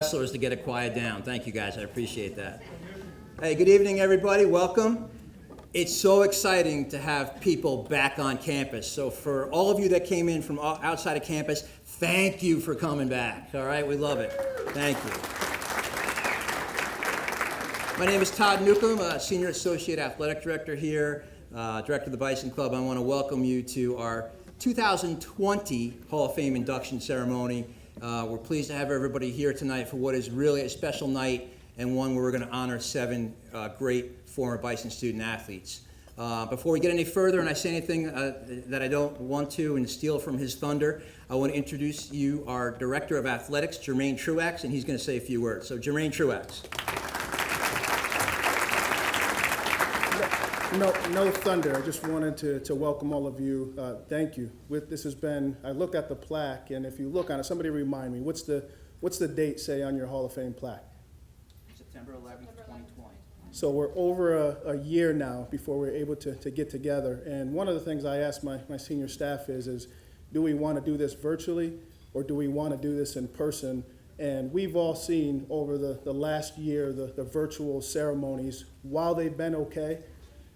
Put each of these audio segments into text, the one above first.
Wrestlers to get it quiet down. Thank you guys, I appreciate that. Hey, good evening everybody, welcome. It's so exciting to have people back on campus. So for all of you that came in from outside of campus, thank you for coming back. All right, we love it. Thank you. My name is Todd Newcomb, Senior Associate Athletic Director here, Director of the Bison Club. I want to welcome you to our 2020 Hall of Fame induction ceremony. We're pleased to have everybody here tonight for what is really a special night and one where we're going to honor 7 great former Bison student athletes. Before we get any further and I say anything that I don't want to and steal from his thunder, I want to introduce you our Director of Athletics, Jermaine Truax, and he's going to say a few words. So Jermaine Truax. No thunder. I just wanted to welcome all of you. Thank you. This has been, I look at the plaque, and if you look on it, somebody remind me, what's the date say on your Hall of Fame plaque? September 11th, 2020. So we're over a year now before we're able to get together. And one of the things I ask my senior staff is do we want to do this virtually or do we want to do this in person? And we've all seen over the last year the virtual ceremonies, while they've been okay,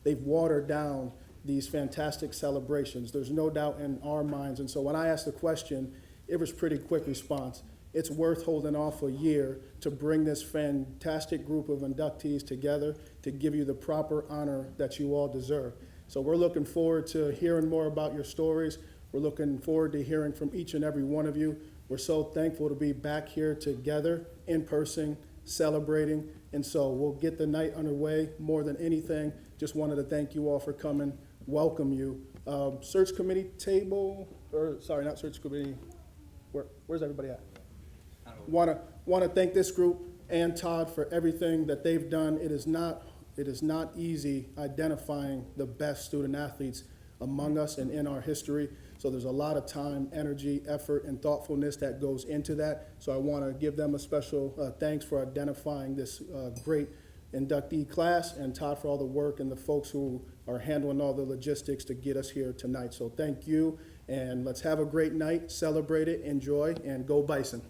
they've watered down these fantastic celebrations. There's no doubt in our minds. And so when I asked the question, it was pretty quick response. It's worth holding off a year to bring this fantastic group of inductees together to give you the proper honor that you all deserve. So we're looking forward to hearing more about your stories. We're looking forward to hearing from each and every one of you. We're so thankful to be back here together in person, celebrating. And so we'll get the night underway. More than anything, just wanted to thank you all for coming, welcome you. Search committee table, or sorry, not search committee, where's everybody at? Want to thank this group and Todd for everything that they've done. It is not easy identifying the best student athletes among us and in our history. So there's a lot of time, energy, effort, and thoughtfulness that goes into that. So I want to give them a special thanks for identifying this great inductee class, and Todd for all the work and the folks who are handling all the logistics to get us here tonight. So thank you, and let's have a great night, celebrate it, enjoy, and go Bison.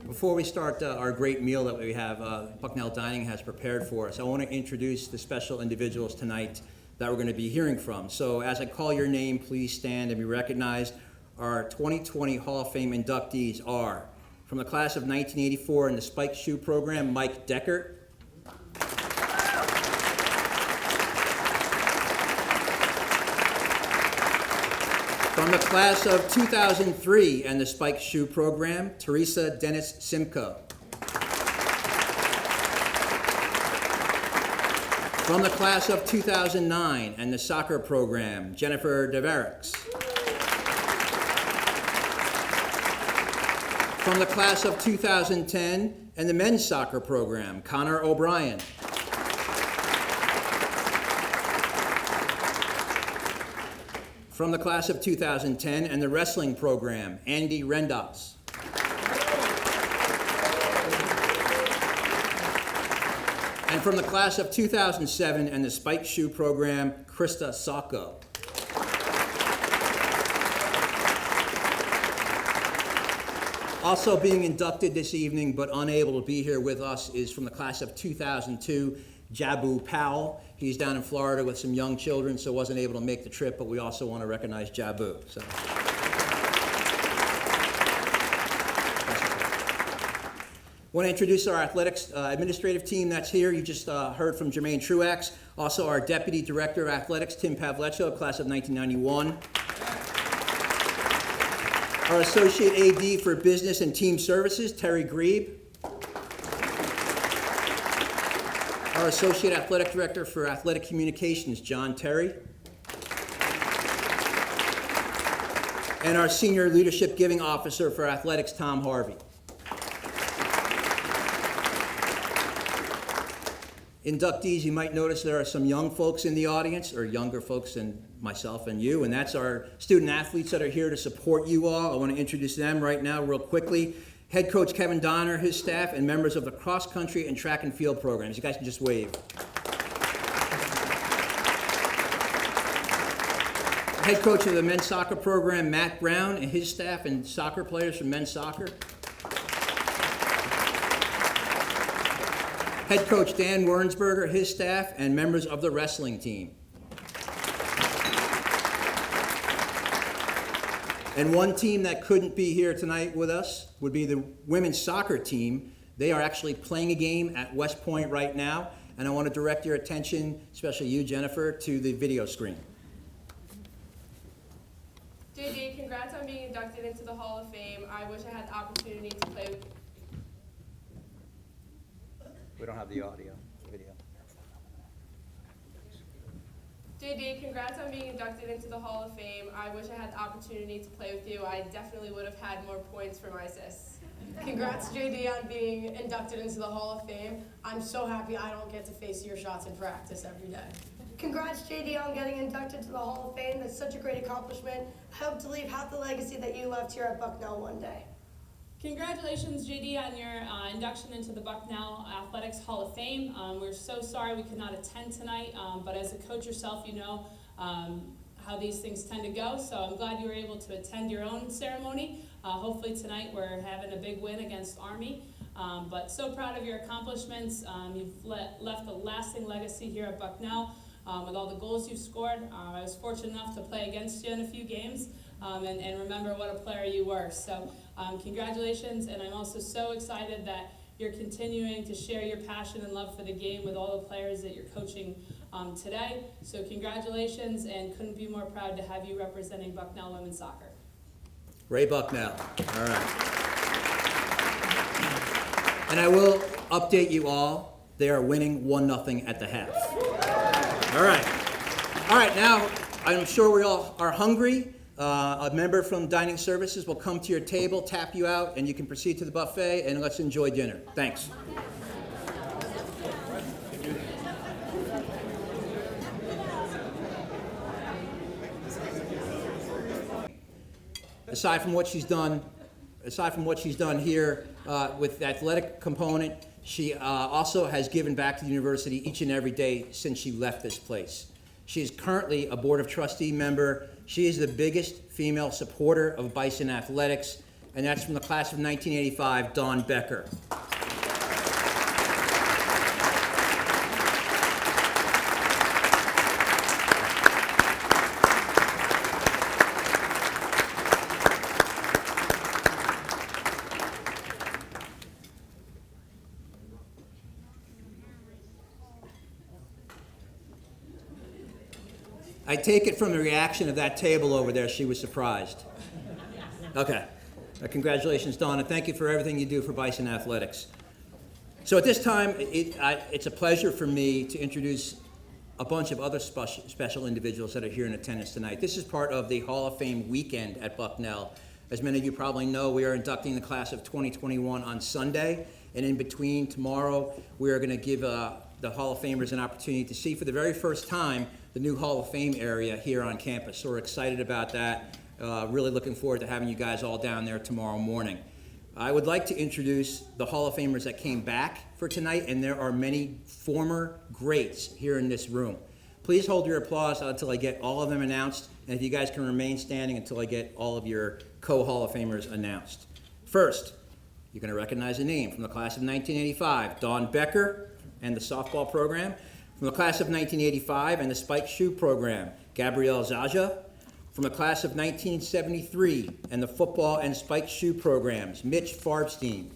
Before we start our great meal that we have, Bucknell Dining has prepared for us, I want to introduce the special individuals tonight that we're going to be hearing from. So as I call your name, please stand and be recognized. Our 2020 Hall of Fame inductees are, from the class of 1984 in the Spike Shoe program, Mike Deckard. From the class of 2003 and the Spike Shoe program, Teresa Dennis Simcoe. From the class of 2009 and the soccer program, Jennifer Deverix. From the class of 2010 and the men's soccer program, Connor O'Brien. From the class of 2010 and the wrestling program, Andy Rendos. And from the class of 2007 and the Spike Shoe program, Krista Sacco. Also being inducted this evening but unable to be here with us is from the class of 2002, Jabu Powell. He's down in Florida with some young children, so wasn't able to make the trip, but we also want to recognize Jabu. So. I want to introduce our athletics administrative team that's here. You just heard from Jermaine Truax. Also our Deputy Director of Athletics, Tim Pavleccio, class of 1991. Our Associate AD for Business and Team Services, Terry Grebe. Our Associate Athletic Director for Athletic Communications, John Terry. And our Senior Leadership Giving Officer for Athletics, Tom Harvey. Inductees, you might notice there are some young folks in the audience, or younger folks than myself and you, and that's our student athletes that are here to support you all. I want to introduce them right now real quickly. Head coach Kevin Donner, his staff, and members of the cross country and track and field programs. You guys can just wave. Head coach of the men's soccer program, Matt Brown, and his staff and soccer players from men's soccer. Head coach Dan Wernsberger, his staff, and members of the wrestling team. And one team that couldn't be here tonight with us would be the women's soccer team. They are actually playing a game at West Point right now, and I want to direct your attention, especially you, Jennifer, to the video screen. JD, congrats on being inducted into the Hall of Fame. I wish I had the opportunity to play with... We don't have the audio, video. JD, congrats on being inducted into the Hall of Fame. I wish I had the opportunity to play with you. I definitely would have had more points for my assists. Congrats, JD, on being inducted into the Hall of Fame. I'm so happy I don't get to face your shots in practice every day. Congrats, JD, on getting inducted to the Hall of Fame. That's such a great accomplishment. I hope to leave half the legacy that you left here at Bucknell one day. Congratulations, JD, on your induction into the Bucknell Athletics Hall of Fame. We're so sorry we could not attend tonight, but as a coach yourself, you know how these things tend to go, so I'm glad you were able to attend your own ceremony. Hopefully tonight we're having a big win against Army, but so proud of your accomplishments. You've left a lasting legacy here at Bucknell with all the goals you've scored. I was fortunate enough to play against you in a few games and remember what a player you were. So congratulations, and I'm also so excited that you're continuing to share your passion and love for the game with all the players that you're coaching today. So congratulations, and couldn't be more proud to have you representing Bucknell women's soccer. Ray Bucknell. All right. And I will update you all. They are winning 1-0 at the half. All right. All right, now I'm sure we all are hungry. A member from Dining Services will come to your table, tap you out, and you can proceed to the buffet, and let's enjoy dinner. Thanks. Aside from what she's done here with the athletic component, she also has given back to the university each and every day since she left this place. She is currently a Board of Trustee member. She is the biggest female supporter of Bison Athletics, and that's from the class of 1985, Dawn Becker. I take it from the reaction of that table over there, she was surprised. Okay. Congratulations, Dawn, and thank you for everything you do for Bison Athletics. So at this time, it's a pleasure for me to introduce a bunch of other special individuals that are here in attendance tonight. This is part of the Hall of Fame weekend at Bucknell. As many of you probably know, we are inducting the class of 2021 on Sunday, and in between tomorrow, we are going to give the Hall of Famers an opportunity to see for the very first time the new Hall of Fame area here on campus. So we're excited about that. Really looking forward to having you guys all down there tomorrow morning. I would like to introduce the Hall of Famers that came back for tonight, and there are many former greats here in this room. Please hold your applause until I get all of them announced, and if you guys can remain standing until I get all of your co-Hall of Famers announced. First, you're going to recognize a name from the class of 1985, Dawn Becker and the softball program. From the class of 1985 and the spike shoe program, Gabrielle Zaja. From the class of 1973 and the football and spike shoe programs, Mitch Farbstein.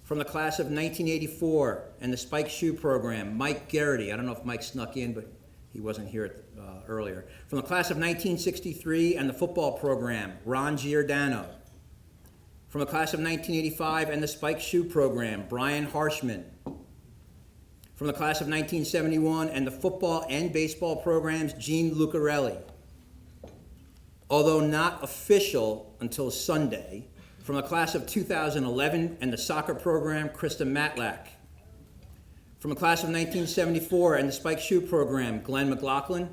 From the class of 1984 and the spike shoe program, Mike Garrity. I don't know if Mike snuck in, but he wasn't here earlier. From the class of 1963 and the football program, Ron Giordano. From the class of 1985 and the spike shoe program, Brian Harshman. From the class of 1971 and the football and baseball programs, Gene Lucarelli. Although not official until Sunday, from the class of 2011 and the soccer program, Krista Matlack. From the class of 1974 and the spike shoe program, Glenn McLaughlin.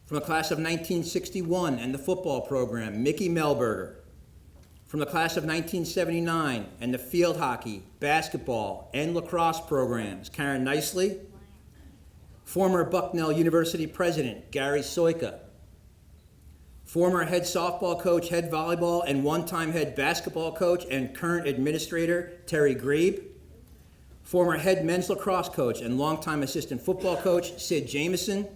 From the class of 1961 and the football program, Mickey Melberger. From the class of 1979 and the field hockey, basketball, and lacrosse programs, Karen Nicely. Former Bucknell University president, Gary Soika. Former head softball coach, head volleyball, and one-time head basketball coach and current administrator, Terry Grebe. Former head men's lacrosse coach and longtime assistant football coach, Sid Jameson.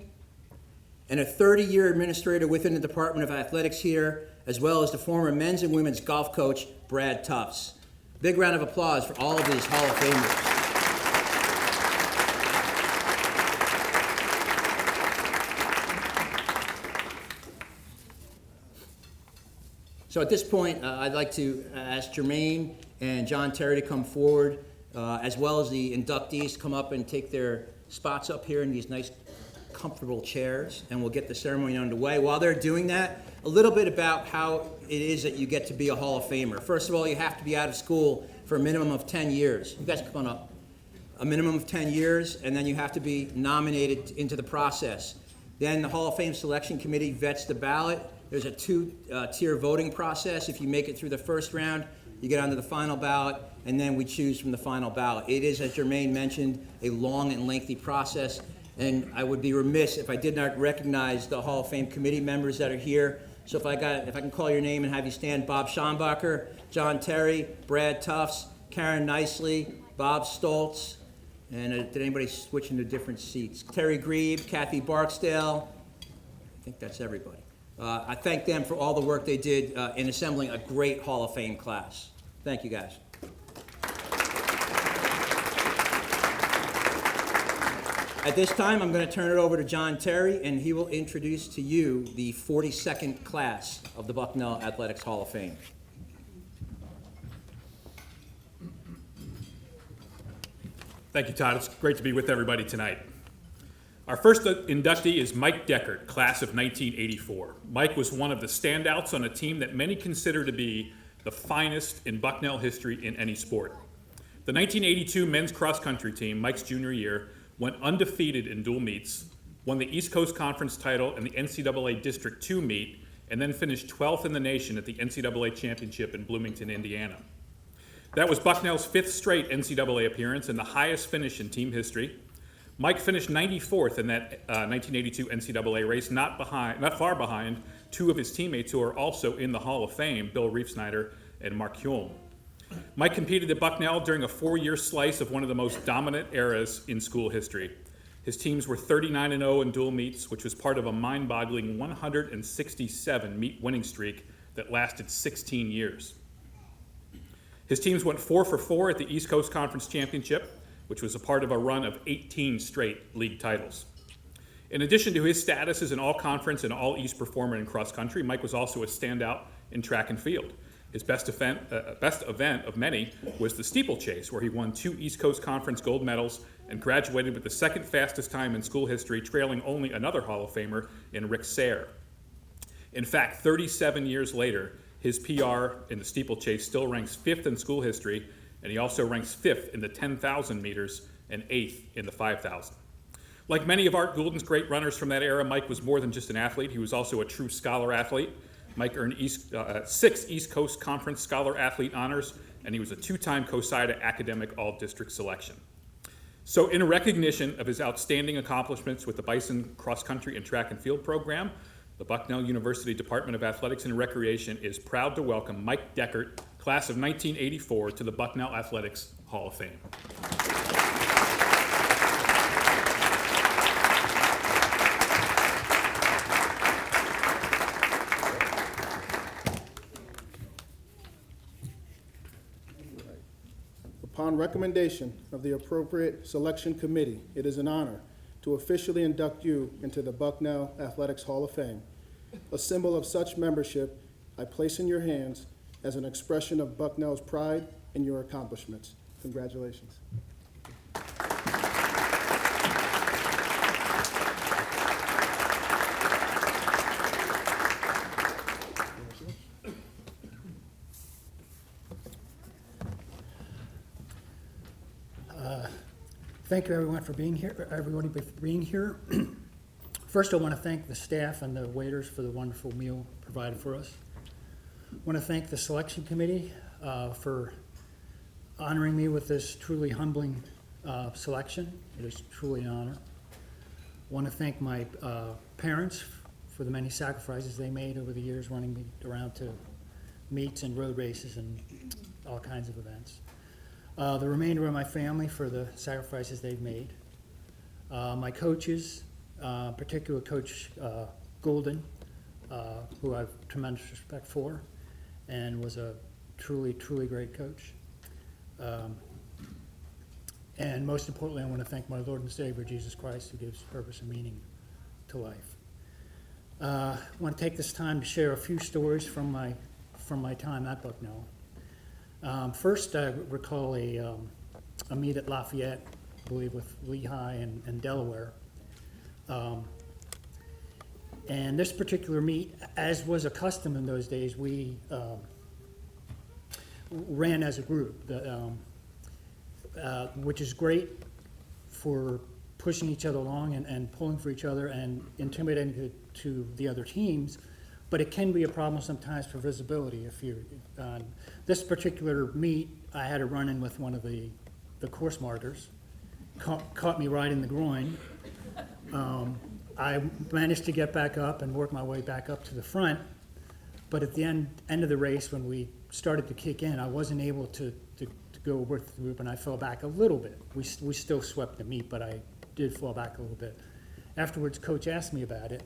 And a 30-year administrator within the Department of Athletics here, as well as the former men's and women's golf coach, Brad Tufts. Big round of applause for all of these Hall of Famers. So at this point, I'd like to ask Jermaine and John Terry to come forward, as well as the inductees to come up and take their spots up here in these nice, comfortable chairs, and we'll get the ceremony underway. While they're doing that, a little bit about how it is that you get to be a Hall of Famer. First of all, you have to be out of school for a minimum of 10 years. You guys come on up. A minimum of 10 years, and then you have to be nominated into the process. Then the Hall of Fame Selection Committee vets the ballot. There's a two-tier voting process. If you make it through the first round, you get onto the final ballot, and then we choose from the final ballot. It is, as Jermaine mentioned, a long and lengthy process, and I would be remiss if I did not recognize the Hall of Fame committee members that are here. So if I can call your name and have you stand: Bob Schombacher, John Terry, Brad Tufts, Karen Nicely, Bob Stoltz, and did anybody switch into different seats? Terry Grebe, Kathy Barksdale. I think that's everybody. I thank them for all the work they did in assembling a great Hall of Fame class. Thank you, guys. At this time, I'm going to turn it over to John Terry, and he will introduce to you the 42nd class of the Bucknell Athletics Hall of Fame. Thank you, Todd. It's great to be with everybody tonight. Our first inductee is Mike Deckard, class of 1984. Mike was one of the standouts on a team that many consider to be the finest in Bucknell history in any sport. The 1982 men's cross-country team, Mike's junior year, went undefeated in dual meets, won the East Coast Conference title and the NCAA District 2 meet, and then finished 12th in the nation at the NCAA Championship in Bloomington, Indiana. That was Bucknell's fifth straight NCAA appearance and the highest finish in team history. Mike finished 94th in that 1982 NCAA race, not far behind two of his teammates who are also in the Hall of Fame, Bill Reefsnyder and Mark Hulme. Mike competed at Bucknell during a 4-year slice of one of the most dominant eras in school history. His teams were 39-0 in dual meets, which was part of a mind-boggling 167 meet winning streak that lasted 16 years. His teams went 4 for 4 at the East Coast Conference Championship, which was a part of a run of 18 straight league titles. In addition to his status as an all-conference and all-East performer in cross-country, Mike was also a standout in track and field. His best event of many was the steeplechase, where he won 2 East Coast Conference gold medals and graduated with the second fastest time in school history, trailing only another Hall of Famer in Rick Sayre. In fact, 37 years later, his PR in the steeplechase still ranks 5th in school history, and he also ranks 5th in the 10,000 meters and 8th in the 5,000. Like many of Art Goulden's great runners from that era, Mike was more than just an athlete. He was also a true scholar athlete. Mike earned 6 East Coast Conference Scholar Athlete honors, and he was a 2-time COSIDA Academic All-District selection. So in recognition of his outstanding accomplishments with the Bison Cross Country and Track and Field program, the Bucknell University Department of Athletics and Recreation is proud to welcome Mike Deckard, class of 1984, to the Bucknell Athletics Hall of Fame. Upon recommendation of the appropriate selection committee, it is an honor to officially induct you into the Bucknell Athletics Hall of Fame. A symbol of such membership I place in your hands as an expression of Bucknell's pride in your accomplishments. Congratulations. Thank you, everyone, for being here. Everybody for being here. First, I want to thank the staff and the waiters for the wonderful meal provided for us. I want to thank the selection committee for honoring me with this truly humbling selection. It is truly an honor. I want to thank my parents for the many sacrifices they made over the years running me around to meets and road races and all kinds of events. The remainder of my family for the sacrifices they've made. My coaches, particular Coach Golden, who I have tremendous respect for, and was a truly, truly great coach. And most importantly, I want to thank my Lord and Savior, Jesus Christ, who gives purpose and meaning to life. I want to take this time to share a few stories from my time at Bucknell. First, I recall a meet at Lafayette, I believe with Lehigh and Delaware. And this particular meet, as was a custom in those days, we ran as a group, which is great for pushing each other along and pulling for each other and intimidating to the other teams, but it can be a problem sometimes for visibility. If you, this particular meet, I had a run-in with one of the course markers, caught me right in the groin. I managed to get back up and work my way back up to the front, but at the end of the race, when we started to kick in, I wasn't able to go with the group, and I fell back a little bit. We still swept the meet, but I did fall back a little bit. Afterwards, Coach asked me about it,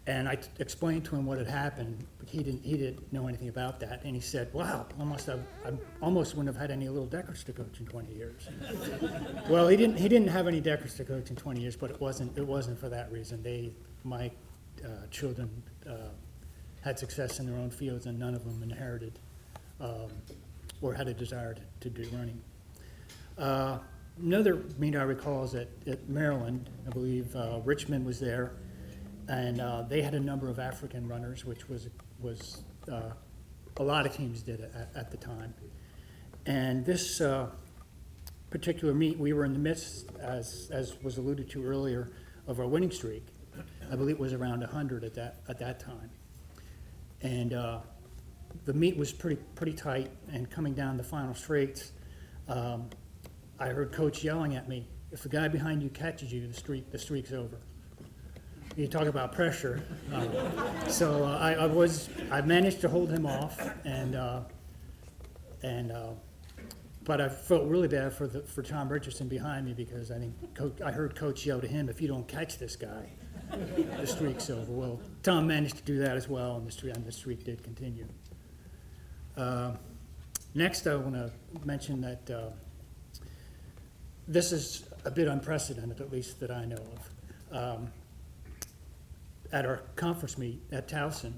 and I explained to him what had happened, but he didn't know anything about that, and he said, "Wow, I almost wouldn't have had any little Deckards to coach in 20 years." Well, he didn't have any Deckards to coach in 20 years, but it wasn't for that reason. My children had success in their own fields, and none of them inherited or had a desire to do running. Another meet I recall is at Maryland. I believe Richmond was there, and they had a number of African runners, which was a lot of teams did at the time. And this particular meet, we were in the midst, as was alluded to earlier, of our winning streak. I believe it was around 100 at that time. And the meet was pretty tight, and coming down the final straights, I heard Coach yelling at me, "If the guy behind you catches you, the streak's over." You talk about pressure. So I managed to hold him off, but I felt really bad for Tom Richardson behind me, because I think I heard Coach yell to him, "If you don't catch this guy, the streak's over." Well, Tom managed to do that as well, and the streak did continue. Next, I want to mention that this is a bit unprecedented, at least that I know of. At our conference meet at Towson,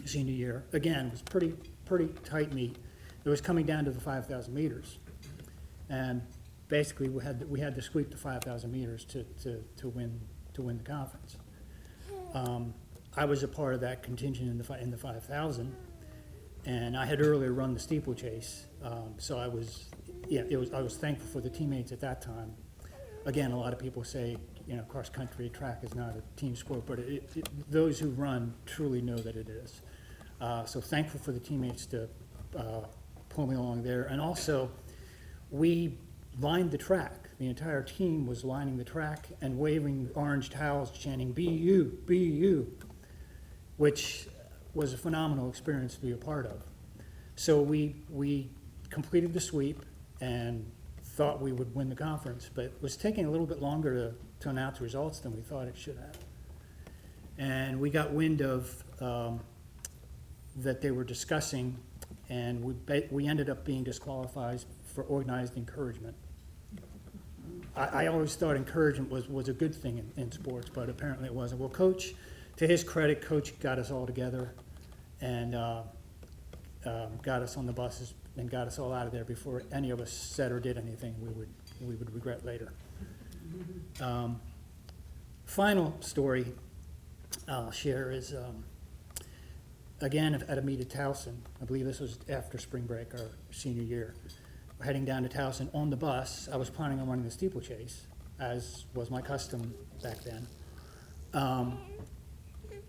senior year, again, it was pretty tight meet. It was coming down to the 5,000 meters, and basically we had to sweep the 5,000 meters to win the conference. I was a part of that contingent in the 5,000, and I had earlier run the steeplechase, so I was thankful for the teammates at that time. Again, a lot of people say, cross country track is not a team sport, but those who run truly know that it is. So thankful for the teammates to pull me along there. And also, we lined the track. The entire team was lining the track and waving orange towels, chanting, "Be you, be you," which was a phenomenal experience to be a part of. So we completed the sweep and thought we would win the conference, but it was taking a little bit longer to announce results than we thought it should have. And we got wind of that they were discussing, and we ended up being disqualified for organized encouragement. I always thought encouragement was a good thing in sports, but apparently it wasn't. Well, Coach, to his credit, Coach got us all together and got us on the buses and got us all out of there before any of us said or did anything we would regret later. Final story I'll share is, again, at a meet at Towson. I believe this was after spring break, our senior year. We're heading down to Towson on the bus. I was planning on running the steeplechase, as was my custom back then.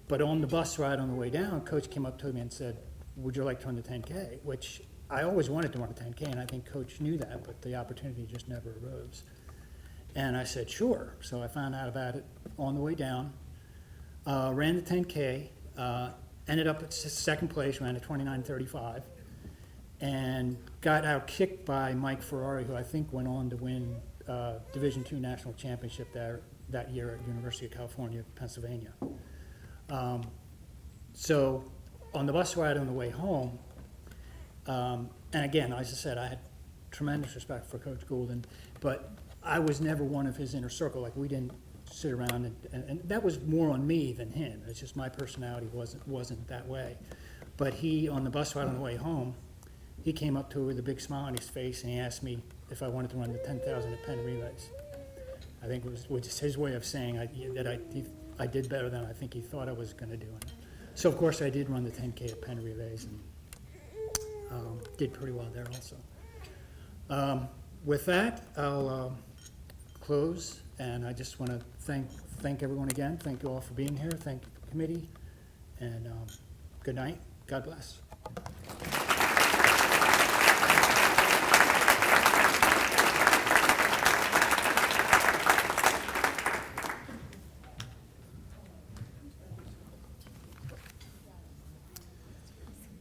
But on the bus ride on the way down, Coach came up to me and said, "Would you like to run the 10K?" Which I always wanted to run a 10K, and I think Coach knew that, but the opportunity just never arose. And I said, "Sure." So I found out about it on the way down. ran the 10K, ended up at second place, ran a 29:35, and got out kicked by Mike Ferrari, who I think went on to win Division II national championship that year at University of California, Pennsylvania. So on the bus ride on the way home, and again, as I said, I had tremendous respect for Coach Goulden, but I was never one of his inner circle. Like, we didn't sit around, and that was more on me than him. It's just my personality wasn't that way. But he, on the bus ride on the way home, he came up to me with a big smile on his face, and he asked me if I wanted to run the 10,000 at Penn Relays. I think it was just his way of saying that I did better than I think he thought I was going to do. So, of course, I did run the 10K at Penn Relays, and did pretty well there also. With that, I'll close, and I just want to thank everyone again. Thank you all for being here. Thank the committee, and good night. God bless.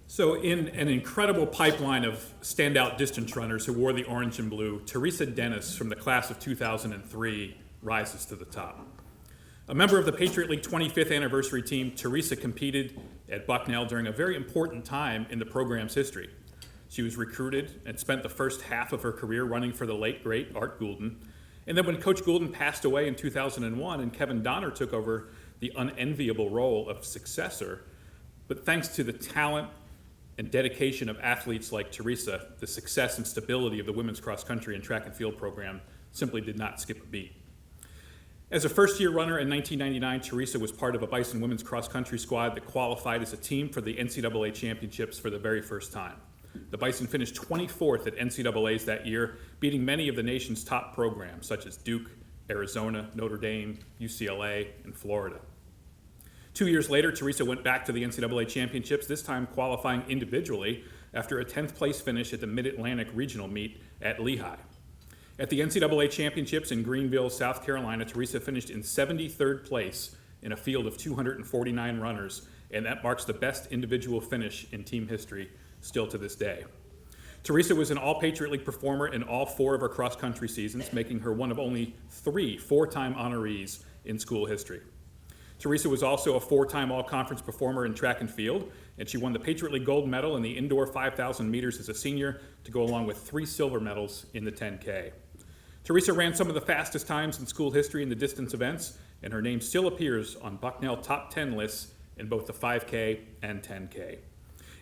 So in an incredible pipeline of standout distance runners who wore the orange and blue, Teresa Dennis from the class of 2003 rises to the top. A member of the Patriot League 25th anniversary team, Teresa competed at Bucknell during a very important time in the program's history. She was recruited and spent the first half of her career running for the late, great Art Goulden. And then when Coach Goulden passed away in 2001 and Kevin Donner took over the unenviable role of successor, but thanks to the talent and dedication of athletes like Teresa, the success and stability of the women's cross country and track and field program simply did not skip a beat. As a first-year runner in 1999, Teresa was part of a Bison women's cross country squad that qualified as a team for the NCAA championships for the very first time. The Bison finished 24th at NCAAs that year, beating many of the nation's top programs such as Duke, Arizona, Notre Dame, UCLA, and Florida. 2 years later, Teresa went back to the NCAA championships, this time qualifying individually after a 10th place finish at the Mid-Atlantic Regional Meet at Lehigh. At the NCAA championships in Greenville, South Carolina, Teresa finished in 73rd place in a field of 249 runners, and that marks the best individual finish in team history still to this day. Teresa was an All-Patriot League performer in all 4 of her cross-country seasons, making her one of only 3 four-time honorees in school history. Teresa was also a 4-time all-conference performer in track and field, and she won the Patriot League gold medal in the indoor 5,000 meters as a senior to go along with 3 silver medals in the 10K. Teresa ran some of the fastest times in school history in the distance events, and her name still appears on Bucknell top 10 lists in both the 5K and 10K.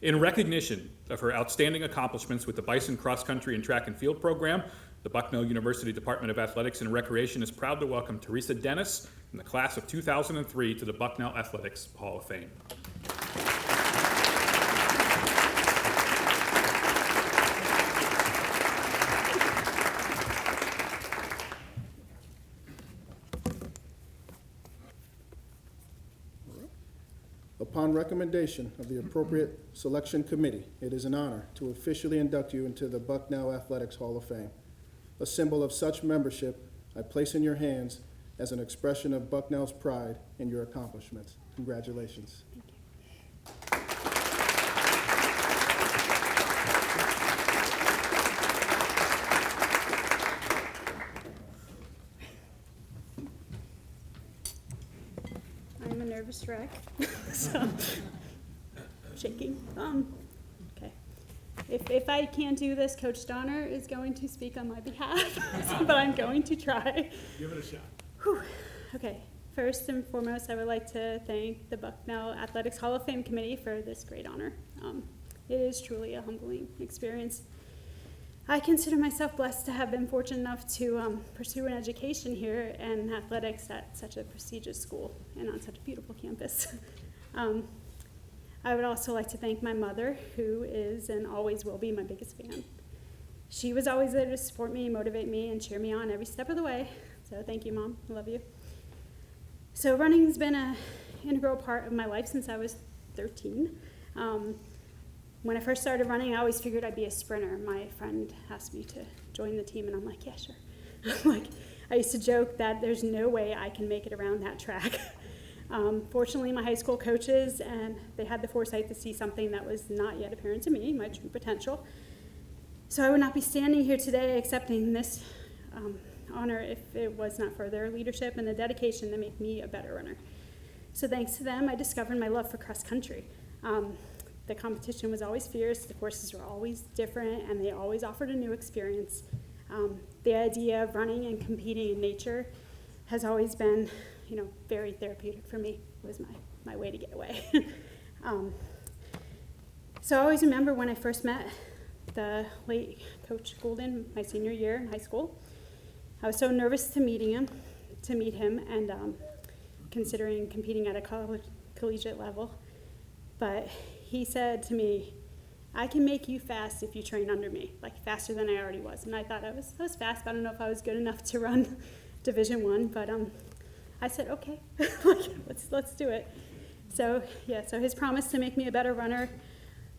In recognition of her outstanding accomplishments with the Bison cross country and track and field program, the Bucknell University Department of Athletics and Recreation is proud to welcome Teresa Dennis from the class of 2003 to the Bucknell Athletics Hall of Fame. Upon recommendation of the appropriate selection committee, it is an honor to officially induct you into the Bucknell Athletics Hall of Fame. A symbol of such membership I place in your hands as an expression of Bucknell's pride in your accomplishments. Congratulations. I'm a nervous wreck, so shaking. Okay. If I can't do this, Coach Donner is going to speak on my behalf, but I'm going to try. Give it a shot. Whew. Okay. First and foremost, I would like to thank the Bucknell Athletics Hall of Fame Committee for this great honor. It is truly a humbling experience. I consider myself blessed to have been fortunate enough to pursue an education here in athletics at such a prestigious school and on such a beautiful campus. I would also like to thank my mother, who is and always will be my biggest fan. She was always there to support me, motivate me, and cheer me on every step of the way. So thank you, Mom. I love you. So running has been an integral part of my life since I was 13. When I first started running, I always figured I'd be a sprinter. My friend asked me to join the team, and I'm like, yeah, sure. I used to joke that there's no way I can make it around that track. Fortunately, my high school coaches, and they had the foresight to see something that was not yet apparent to me, my true potential. So I would not be standing here today accepting this honor if it was not for their leadership and the dedication to make me a better runner. So thanks to them, I discovered my love for cross country. The competition was always fierce, the courses were always different, and they always offered a new experience. The idea of running and competing in nature has always been, very therapeutic for me. It was my way to get away. So I always remember when I first met the late Coach Golden, my senior year in high school. I was so nervous to meet him, and considering competing at a collegiate level. But he said to me, I can make you fast if you train under me, like faster than I already was. And I thought I was fast, but I don't know if I was good enough to run Division I, but I said, okay, let's do it. So his promise to make me a better runner,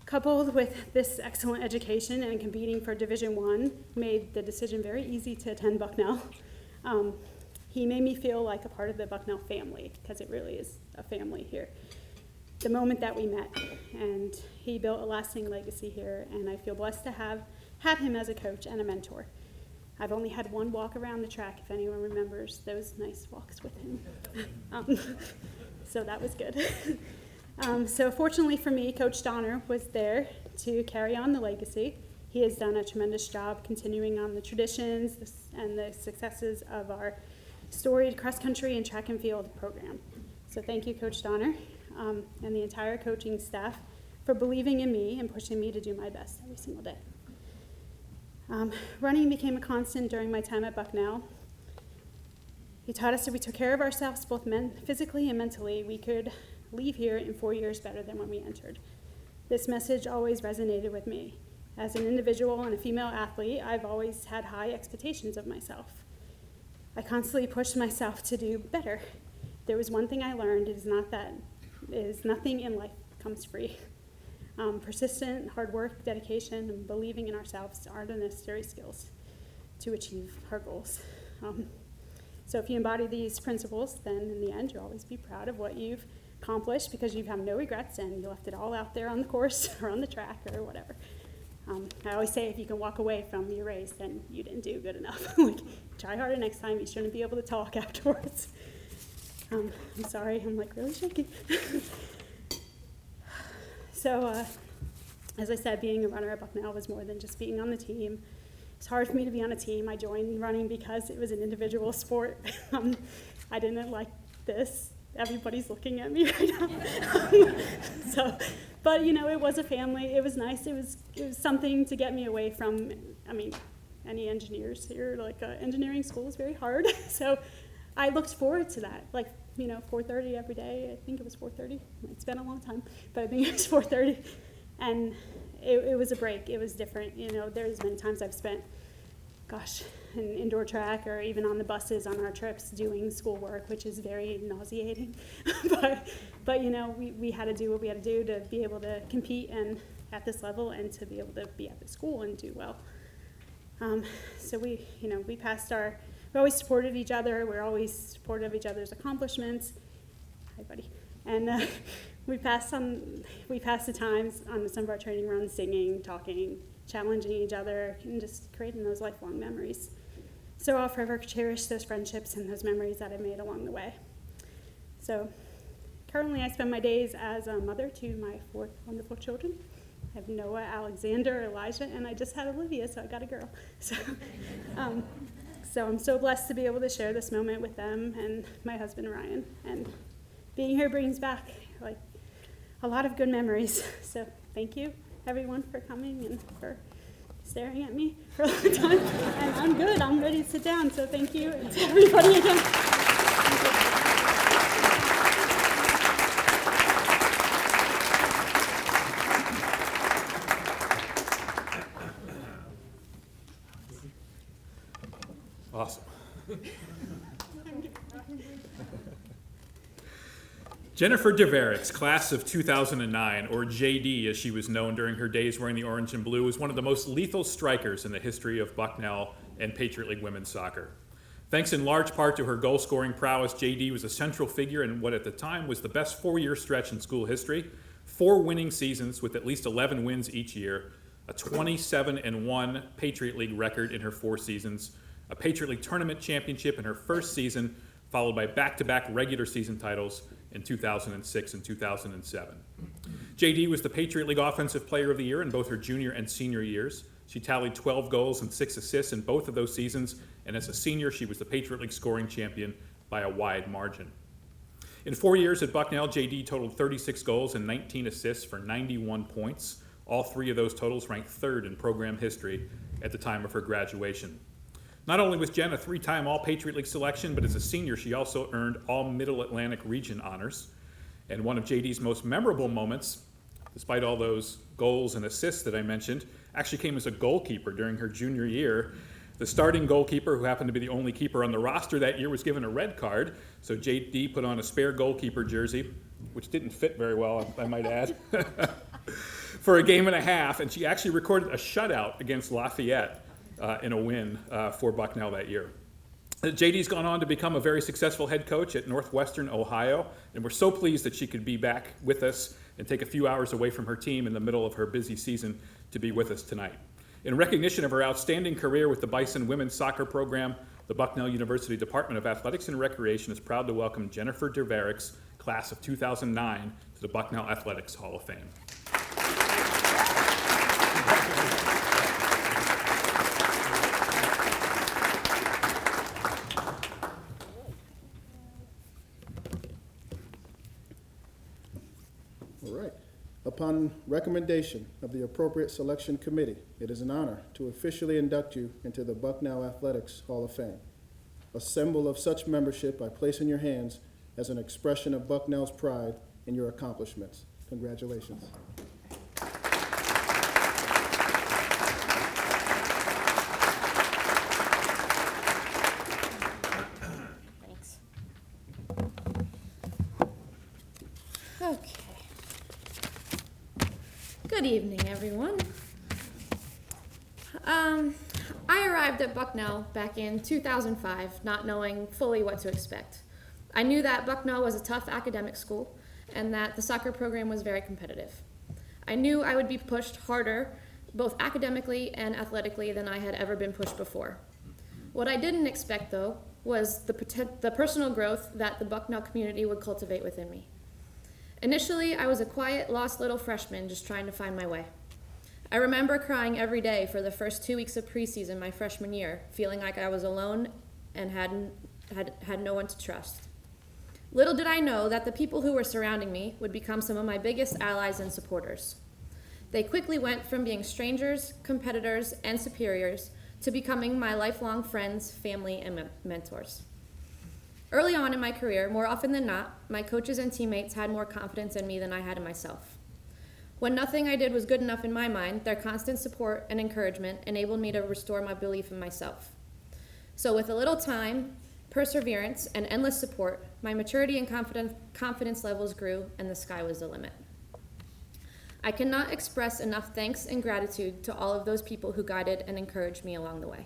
coupled with this excellent education and competing for Division I, made the decision very easy to attend Bucknell. He made me feel like a part of the Bucknell family, because it really is a family here. The moment that we met, and he built a lasting legacy here, and I feel blessed to have had him as a coach and a mentor. I've only had one walk around the track, if anyone remembers those nice walks with him. So that was good. So fortunately for me, Coach Donner was there to carry on the legacy. He has done a tremendous job continuing on the traditions and the successes of our storied cross-country and track and field program. So thank you, Coach Donner, and the entire coaching staff for believing in me and pushing me to do my best every single day. Running became a constant during my time at Bucknell. He taught us if we took care of ourselves, both physically and mentally, we could leave here in 4 years better than when we entered. This message always resonated with me. As an individual and a female athlete, I've always had high expectations of myself. I constantly pushed myself to do better. There was one thing I learned, nothing in life comes free. Persistent, hard work, dedication, and believing in ourselves are the necessary skills to achieve our goals. So if you embody these principles, then in the end, you'll always be proud of what you've accomplished because you have no regrets and you left it all out there on the course or on the track or whatever. I always say if you can walk away from your race, then you didn't do good enough. Try harder next time. You shouldn't be able to talk afterwards. I'm sorry, I'm really shaky. So, as I said, being a runner at Bucknell was more than just being on the team. It's hard for me to be on a team. I joined running because it was an individual sport. I didn't like this. Everybody's looking at me right now. But it was a family. It was nice. It was something to get me away from, any engineers here, engineering school is very hard. So I looked forward to that. 4:30 every day. I think it was 4:30. It's been a long time, but I think it was 4:30. And it was a break. It was different. There's been times I've spent, in indoor track or even on the buses on our trips doing schoolwork, which is very nauseating. but we had to do what we had to do to be able to compete and at this level and to be able to be at the school and do well. So we always supported each other. We're always supportive of each other's accomplishments. Hi, buddy. And we passed the times on some of our training runs, singing, talking, challenging each other, and just creating those lifelong memories. So I'll forever cherish those friendships and those memories that I made along the way. So currently I spend my days as a mother to my 4 wonderful children. I have Noah, Alexander, Elijah, and I just had Olivia, so I got a girl. So I'm so blessed to be able to share this moment with them and my husband, Ryan. And being here brings back a lot of good memories. So thank you, everyone, for coming and for staring at me for a long time. And I'm good. I'm ready to sit down. So thank you and to everybody again. Awesome. Jennifer Deverix, class of 2009, or JD as she was known during her days wearing the orange and blue, was one of the most lethal strikers in the history of Bucknell and Patriot League women's soccer. Thanks in large part to her goal-scoring prowess, JD was a central figure in what at the time was the best four-year stretch in school history, 4 winning seasons with at least 11 wins each year, a 27-1 Patriot League record in her 4 seasons, a Patriot League tournament championship in her first season, followed by back-to-back regular season titles in 2006 and 2007. JD was the Patriot League Offensive Player of the Year in both her junior and senior years. She tallied 12 goals and 6 assists in both of those seasons, and as a senior, she was the Patriot League scoring champion by a wide margin. In 4 years at Bucknell, JD totaled 36 goals and 19 assists for 91 points. All 3 of those totals ranked 3rd in program history at the time of her graduation. Not only was Jen a 3-time All-Patriot League selection, but as a senior, she also earned all Middle Atlantic Region honors. And one of JD's most memorable moments, despite all those goals and assists that I mentioned, actually came as a goalkeeper during her junior year. The starting goalkeeper, who happened to be the only keeper on the roster that year, was given a red card, so JD put on a spare goalkeeper jersey, which didn't fit very well, I might add, for a game and a half, and she actually recorded a shutout against Lafayette in a win for Bucknell that year. JD's gone on to become a very successful head coach at Northwestern Ohio, and we're so pleased that she could be back with us and take a few hours away from her team in the middle of her busy season to be with us tonight. In recognition of her outstanding career with the Bison women's soccer program, the Bucknell University Department of Athletics and Recreation is proud to welcome Jennifer Dervarix, class of 2009, to the Bucknell Athletics Hall of Fame. All right. Upon recommendation of the appropriate selection committee, it is an honor to officially induct you into the Bucknell Athletics Hall of Fame. A symbol of such membership I place in your hands as an expression of Bucknell's pride in your accomplishments. Congratulations. Thanks. Okay. Good evening, everyone. I arrived at Bucknell back in 2005, not knowing fully what to expect. I knew that Bucknell was a tough academic school and that the soccer program was very competitive. I knew I would be pushed harder, both academically and athletically, than I had ever been pushed before. What I didn't expect, though, was the personal growth that the Bucknell community would cultivate within me. Initially, I was a quiet, lost little freshman just trying to find my way. I remember crying every day for the first 2 weeks of preseason my freshman year, feeling like I was alone and had no one to trust. Little did I know that the people who were surrounding me would become some of my biggest allies and supporters. They quickly went from being strangers, competitors, and superiors to becoming my lifelong friends, family, and mentors. Early on in my career, more often than not, my coaches and teammates had more confidence in me than I had in myself. When nothing I did was good enough in my mind, their constant support and encouragement enabled me to restore my belief in myself. So with a little time, perseverance, and endless support, my maturity and confidence levels grew, and the sky was the limit. I cannot express enough thanks and gratitude to all of those people who guided and encouraged me along the way.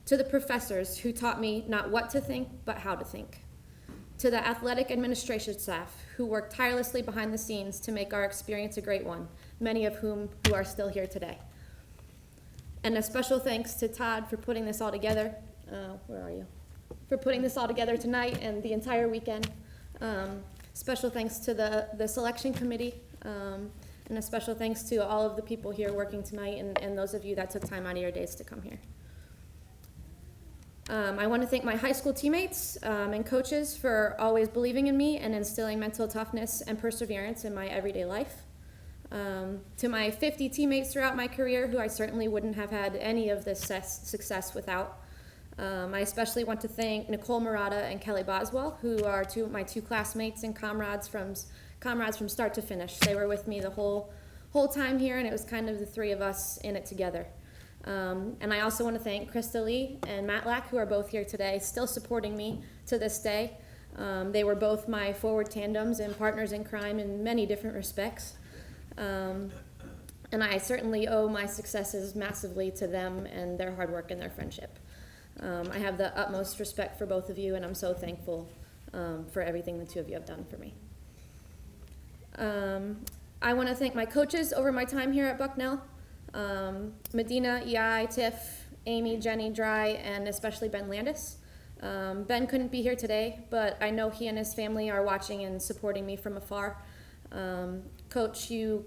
To the professors who taught me not what to think, but how to think. To the athletic administration staff who worked tirelessly behind the scenes to make our experience a great one, many of whom who are still here today. And a special thanks to Todd for putting this all together. Where are you? For putting this all together tonight and the entire weekend. Special thanks to the selection committee, and a special thanks to all of the people here working tonight and those of you that took time out of your days to come here. I want to thank my high school teammates and coaches for always believing in me and instilling mental toughness and perseverance in my everyday life. To my 50 teammates throughout my career, who I certainly wouldn't have had any of this success without. I especially want to thank Nicole Murata and Kelly Boswell, who are my two classmates and comrades from start to finish. They were with me the whole time here, and it was kind of the three of us in it together. And I also want to thank Krista Lee and Matt Lack, who are both here today, still supporting me to this day. They were both my forward tandems and partners in crime in many different respects. And I certainly owe my successes massively to them and their hard work and their friendship. I have the utmost respect for both of you, and I'm so thankful for everything the two of you have done for me. I want to thank my coaches over my time here at Bucknell. Medina, EI, Tiff, Amy, Jenny, Dry, and especially Ben Landis. Ben couldn't be here today, but I know he and his family are watching and supporting me from afar. Coach, you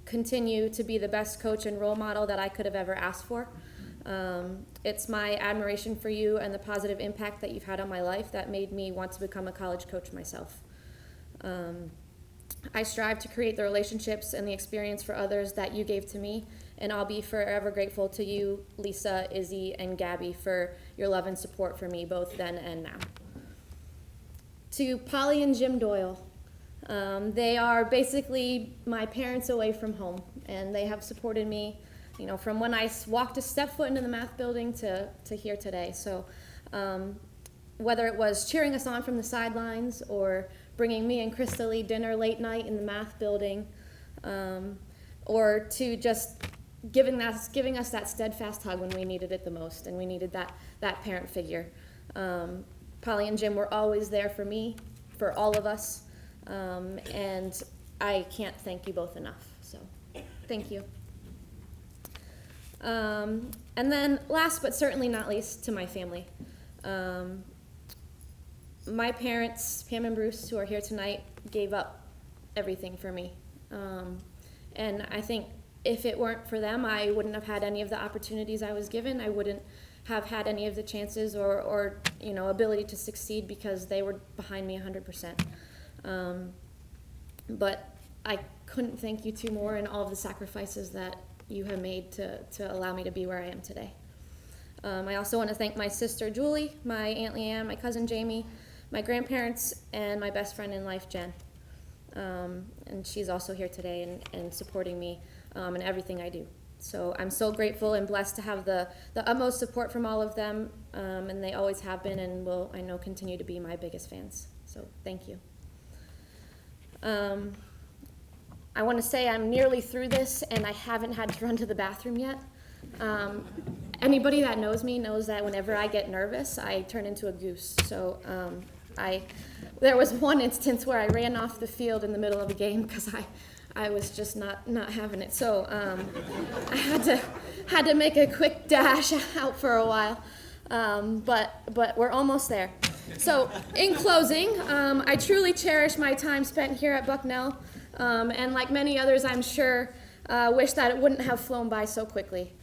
continue to be the best coach and role model that I could have ever asked for. It's my admiration for you and the positive impact that you've had on my life that made me want to become a college coach myself. I strive to create the relationships and the experience for others that you gave to me, and I'll be forever grateful to you, Lisa, Izzy, and Gabby for your love and support for me both then and now. To Polly and Jim Doyle, they are basically my parents away from home, and they have supported me, you know, from when I walked a step foot into the math building to here today. So whether it was cheering us on from the sidelines or bringing me and Krista Lee dinner late night in the math building, or to just giving us that steadfast hug when we needed it the most and we needed that parent figure. Polly and Jim were always there for me, for all of us, and I can't thank you both enough, so thank you. And then last but certainly not least, to my family. My parents, Pam and Bruce, who are here tonight, gave up everything for me. And I think if it weren't for them, I wouldn't have had any of the opportunities I was given. I wouldn't have had any of the chances or you know, ability to succeed because they were behind me 100%. But I couldn't thank you two more and all of the sacrifices that you have made to allow me to be where I am today. I also want to thank my sister Julie, my Aunt Leanne, my cousin Jamie, my grandparents, and my best friend in life, Jen. And she's also here today and supporting me in everything I do. So I'm so grateful and blessed to have the utmost support from all of them, and they always have been and will, I know, continue to be my biggest fans. So thank you. I want to say I'm nearly through this, and I haven't had to run to the bathroom yet. Anybody that knows me knows that whenever I get nervous, I turn into a goose. So there was one instance where I ran off the field in the middle of a game because I was just not having it. So I had to make a quick dash out for a while, but we're almost there. So in closing, I truly cherish my time spent here at Bucknell, and like many others, I'm sure wish that it wouldn't have flown by so quickly.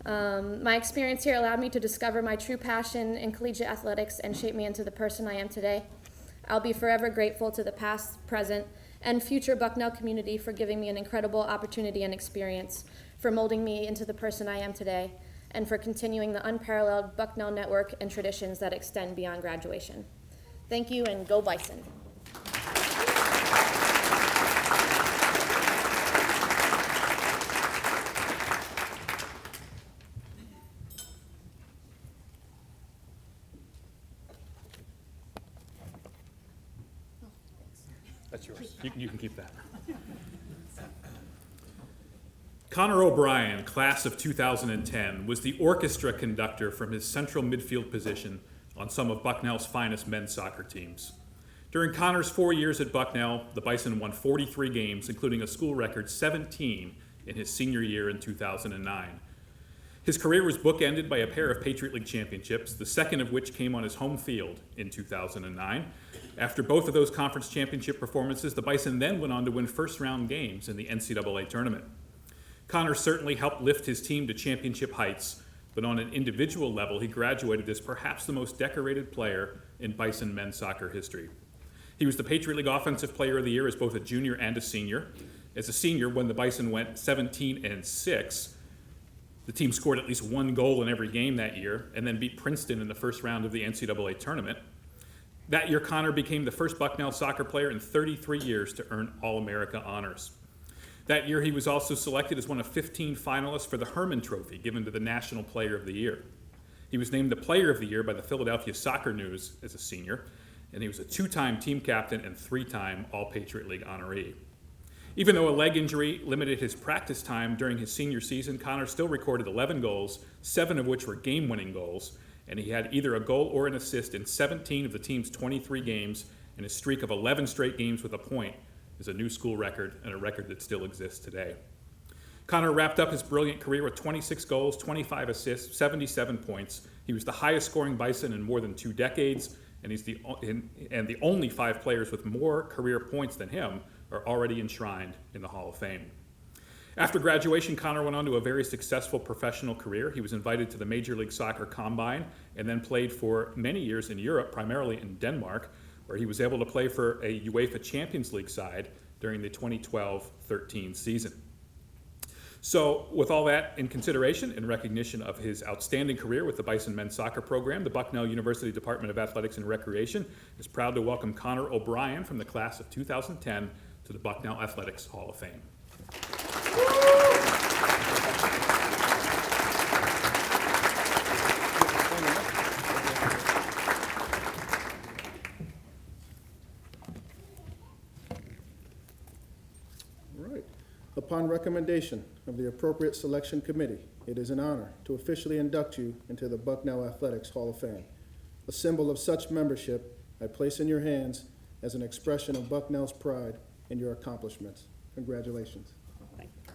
My experience here allowed me to discover my true passion in collegiate athletics and shape me into the person I am today. I'll be forever grateful to the past, present, and future Bucknell community for giving me an incredible opportunity and experience, for molding me into the person I am today, and for continuing the unparalleled Bucknell network and traditions that extend beyond graduation. Thank you, and go Bison. That's yours. You can keep that. Connor O'Brien, class of 2010, was the orchestra conductor from his central midfield position on some of Bucknell's finest men's soccer teams. During Connor's 4 years at Bucknell, the Bison won 43 games, including a school record 17 in his senior year in 2009. His career was bookended by a pair of Patriot League championships, the second of which came on his home field in 2009. After both of those conference championship performances, the Bison then went on to win first-round games in the NCAA tournament. Connor certainly helped lift his team to championship heights, but on an individual level, he graduated as perhaps the most decorated player in Bison men's soccer history. He was the Patriot League Offensive Player of the Year as both a junior and a senior. As a senior, when the Bison went 17-6, the team scored at least one goal in every game that year and then beat Princeton in the first round of the NCAA tournament. That year, Connor became the first Bucknell soccer player in 33 years to earn All-America honors. That year, he was also selected as one of 15 finalists for the Herman Trophy, given to the National Player of the Year. He was named the Player of the Year by the Philadelphia Soccer News as a senior, and he was a two-time team captain and three-time All-Patriot League honoree. Even though a leg injury limited his practice time during his senior season, Connor still recorded 11 goals, 7 of which were game-winning goals, and he had either a goal or an assist in 17 of the team's 23 games, and his streak of 11 straight games with a point is a new school record and a record that still exists today. Connor wrapped up his brilliant career with 26 goals, 25 assists, 77 points. He was the highest scoring Bison in more than 2 decades, and he's the only 5 players with more career points than him are already enshrined in the Hall of Fame. After graduation, Connor went on to a very successful professional career. He was invited to the Major League Soccer Combine and then played for many years in Europe, primarily in Denmark, where he was able to play for a UEFA Champions League side during the 2012-13 season. So with all that in consideration, in recognition of his outstanding career with the Bison men's soccer program, the Bucknell University Department of Athletics and Recreation is proud to welcome Connor O'Brien from the class of 2010 to the Bucknell Athletics Hall of Fame. Upon recommendation of the appropriate selection committee, it is an honor to officially induct you into the Bucknell Athletics Hall of Fame. A symbol of such membership I place in your hands as an expression of Bucknell's pride in your accomplishments. Congratulations. Thank you.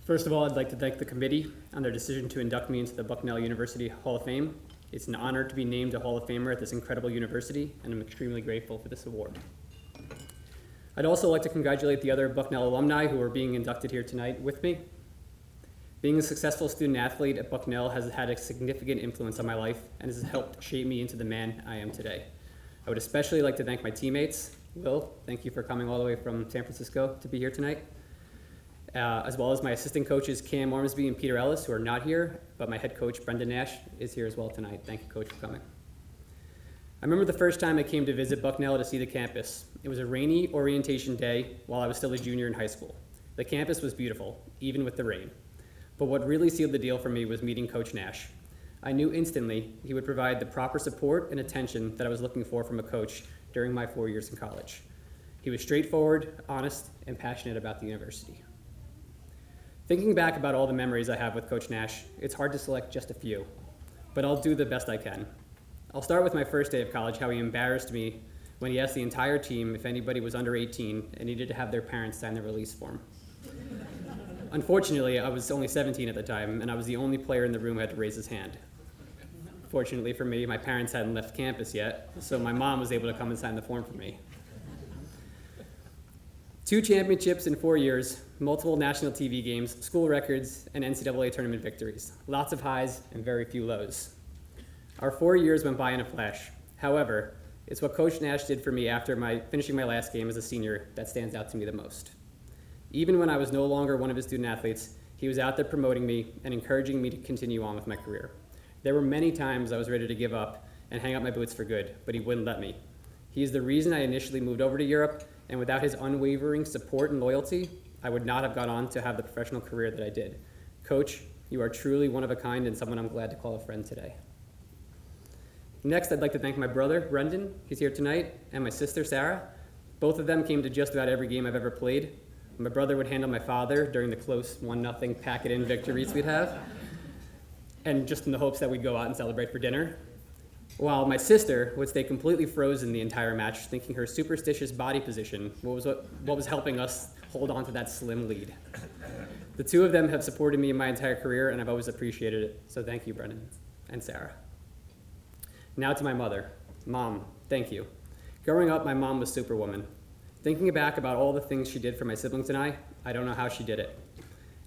First of all, I'd like to thank the committee on their decision to induct me into the Bucknell University Hall of Fame. It's an honor to be named a Hall of Famer at this incredible university, and I'm extremely grateful for this award. I'd also like to congratulate the other Bucknell alumni who are being inducted here tonight with me. Being a successful student athlete at Bucknell has had a significant influence on my life and has helped shape me into the man I am today. I would especially like to thank my teammates. Will, thank you for coming all the way from San Francisco to be here tonight. As well as my assistant coaches, Cam Ormsby and Peter Ellis, who are not here, but my head coach, Brendan Nash, is here as well tonight. Thank you, Coach, for coming. I remember the first time I came to visit Bucknell to see the campus. It was a rainy orientation day while I was still a junior in high school. The campus was beautiful, even with the rain. But what really sealed the deal for me was meeting Coach Nash. I knew instantly he would provide the proper support and attention that I was looking for from a coach during my 4 years in college. He was straightforward, honest, and passionate about the university. Thinking back about all the memories I have with Coach Nash, it's hard to select just a few, but I'll do the best I can. I'll start with my first day of college, how he embarrassed me when he asked the entire team if anybody was under 18 and needed to have their parents sign the release form. Unfortunately, I was only 17 at the time, and I was the only player in the room who had to raise his hand. Fortunately for me, my parents hadn't left campus yet, so my mom was able to come and sign the form for me. 2 championships in 4 years, multiple national TV games, school records, and NCAA tournament victories. Lots of highs and very few lows. Our 4 years went by in a flash. However, it's what Coach Nash did for me after finishing my last game as a senior that stands out to me the most. Even when I was no longer one of his student athletes, he was out there promoting me and encouraging me to continue on with my career. There were many times I was ready to give up and hang up my boots for good, but he wouldn't let me. He is the reason I initially moved over to Europe, and without his unwavering support and loyalty, I would not have gone on to have the professional career that I did. Coach, you are truly one of a kind and someone I'm glad to call a friend today. Next, I'd like to thank my brother, Brendan, he's here tonight, and my sister, Sarah. Both of them came to just about every game I've ever played. My brother would handle my father during the close 1-0 pack-it-in victories we'd have, and just in the hopes that we'd go out and celebrate for dinner. While my sister would stay completely frozen the entire match, thinking her superstitious body position what was helping us hold on to that slim lead. The two of them have supported me in my entire career, and I've always appreciated it, so thank you, Brendan and Sarah. Now to my mother. Mom, thank you. Growing up, my mom was Superwoman. Thinking back about all the things she did for my siblings and I don't know how she did it.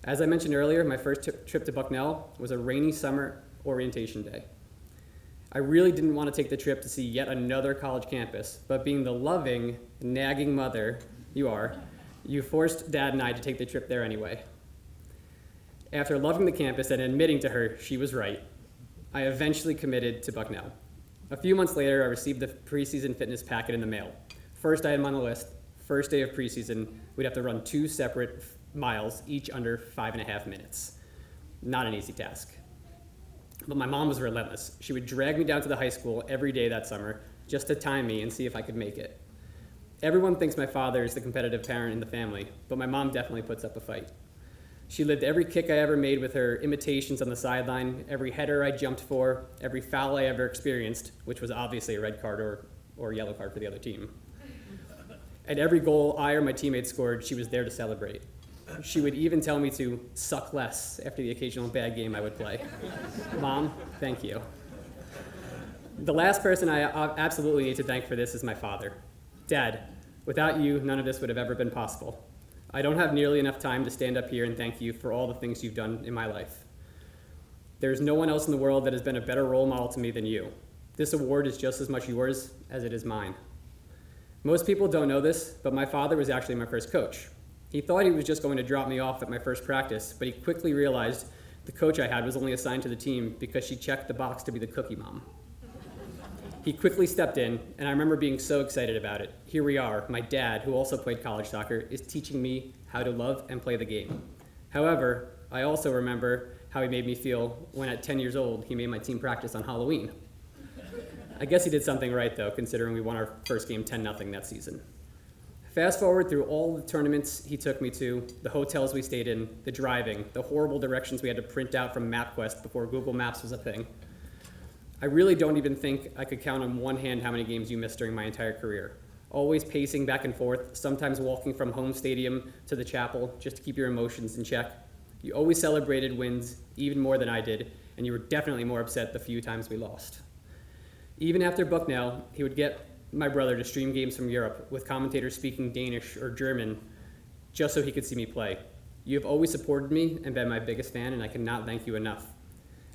As I mentioned earlier, my first trip to Bucknell was a rainy summer orientation day. I really didn't want to take the trip to see yet another college campus, but being the loving, nagging mother you forced Dad and I to take the trip there anyway. After loving the campus and admitting to her she was right, I eventually committed to Bucknell. A few months later, I received the preseason fitness packet in the mail. First item on the list, first day of preseason, we'd have to run 2 separate miles, each under 5.5 minutes. Not an easy task. But my mom was relentless. She would drag me down to the high school every day that summer, just to time me and see if I could make it. Everyone thinks my father is the competitive parent in the family, but my mom definitely puts up a fight. She lived every kick I ever made with her imitations on the sideline, every header I jumped for, every foul I ever experienced, which was obviously a red card or yellow card for the other team. At every goal I or my teammates scored, she was there to celebrate. She would even tell me to suck less after the occasional bad game I would play. Mom, thank you. The last person I absolutely need to thank for this is my father. Dad, without you, none of this would have ever been possible. I don't have nearly enough time to stand up here and thank you for all the things you've done in my life. There's no one else in the world that has been a better role model to me than you. This award is just as much yours as it is mine. Most people don't know this, but my father was actually my first coach. He thought he was just going to drop me off at my first practice, but he quickly realized the coach I had was only assigned to the team because she checked the box to be the cookie mom. He quickly stepped in, and I remember being so excited about it. Here we are, my dad, who also played college soccer, is teaching me how to love and play the game. However, I also remember how he made me feel when at 10 years old, he made my team practice on Halloween. I guess he did something right though, considering we won our first game 10-0 that season. Fast forward through all the tournaments he took me to, the hotels we stayed in, the driving, the horrible directions we had to print out from MapQuest before Google Maps was a thing. I really don't even think I could count on one hand how many games you missed during my entire career. Always pacing back and forth, sometimes walking from home stadium to the chapel just to keep your emotions in check. You always celebrated wins, even more than I did, and you were definitely more upset the few times we lost. Even after Bucknell, he would get my brother to stream games from Europe with commentators speaking Danish or German just so he could see me play. You have always supported me and been my biggest fan, and I cannot thank you enough.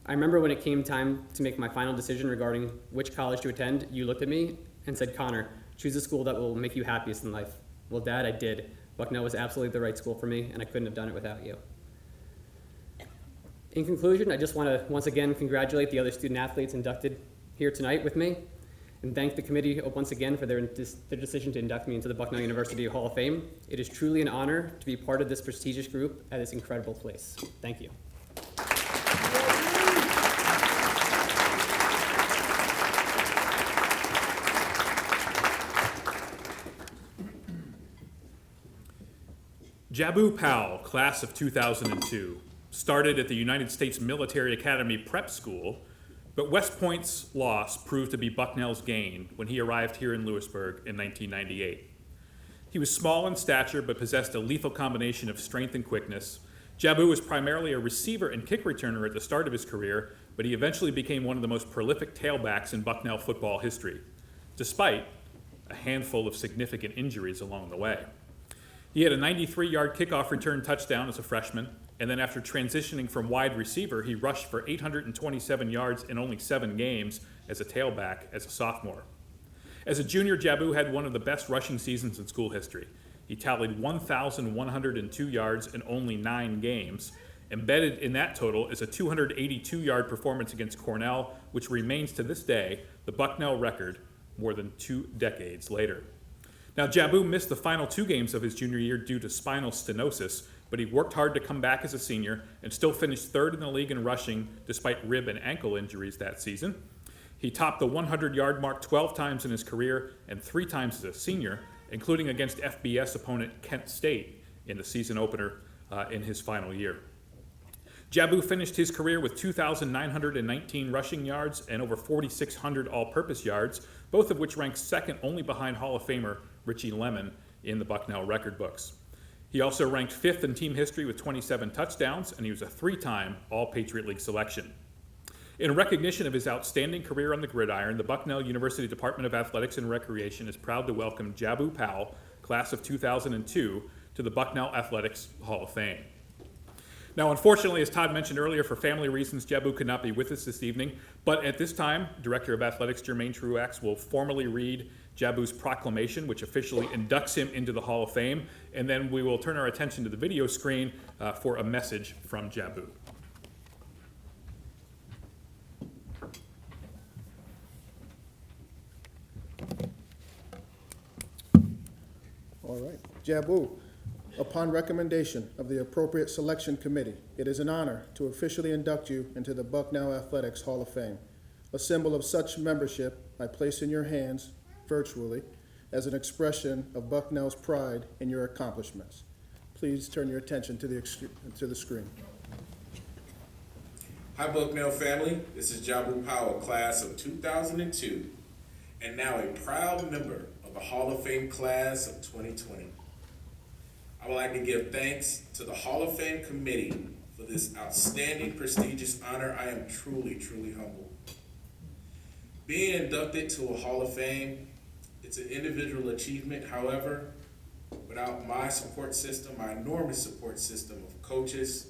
I remember when it came time to make my final decision regarding which college to attend, you looked at me and said, Connor, choose a school that will make you happiest in life. Well, Dad, I did. Bucknell was absolutely the right school for me, and I couldn't have done it without you. In conclusion, I just want to once again congratulate the other student athletes inducted here tonight with me, and thank the committee once again for their decision to induct me into the Bucknell University Hall of Fame. It is truly an honor to be part of this prestigious group at this incredible place. Thank you. Jabu Powell, class of 2002, started at the United States Military Academy Prep School, but West Point's loss proved to be Bucknell's gain when he arrived here in Lewisburg in 1998. He was small in stature but possessed a lethal combination of strength and quickness. Jabu was primarily a receiver and kick returner at the start of his career, but he eventually became one of the most prolific tailbacks in Bucknell football history, despite a handful of significant injuries along the way. He had a 93-yard kickoff return touchdown as a freshman, and then after transitioning from wide receiver, he rushed for 827 yards in only 7 games as a tailback as a sophomore. As a junior, Jabu had one of the best rushing seasons in school history. He tallied 1,102 yards in only 9 games. Embedded in that total is a 282-yard performance against Cornell, which remains to this day the Bucknell record more than 2 decades later. Now, Jabu missed the final 2 games of his junior year due to spinal stenosis, but he worked hard to come back as a senior and still finished 3rd in the league in rushing despite rib and ankle injuries that season. He topped the 100-yard mark 12 times in his career and 3 times as a senior, including against FBS opponent Kent State in the season opener in his final year. Jabu finished his career with 2,919 rushing yards and over 4,600 all-purpose yards, both of which rank second only behind Hall of Famer Richie Lemon in the Bucknell record books. He also ranked 5th in team history with 27 touchdowns, and he was a 3-time All-Patriot League selection. In recognition of his outstanding career on the gridiron, the Bucknell University Department of Athletics and Recreation is proud to welcome Jabu Powell, class of 2002, to the Bucknell Athletics Hall of Fame. Now, unfortunately, as Todd mentioned earlier, for family reasons, Jabu could not be with us this evening, but at this time, Director of Athletics Jermaine Truax will formally read Jabu's proclamation, which officially inducts him into the Hall of Fame, and then we will turn our attention to the video screen for a message from Jabu. All right. Jabu, upon recommendation of the appropriate selection committee, it is an honor to officially induct you into the Bucknell Athletics Hall of Fame. A symbol of such membership I place in your hands virtually as an expression of Bucknell's pride in your accomplishments. Please turn your attention to the screen. Hi, Bucknell family. This is Jabu Powell, class of 2002, and now a proud member of the Hall of Fame class of 2020. I would like to give thanks to the Hall of Fame committee for this outstanding, prestigious honor. I am truly, truly humbled. Being inducted to a Hall of Fame, it's an individual achievement. However, without my support system, my enormous support system of coaches,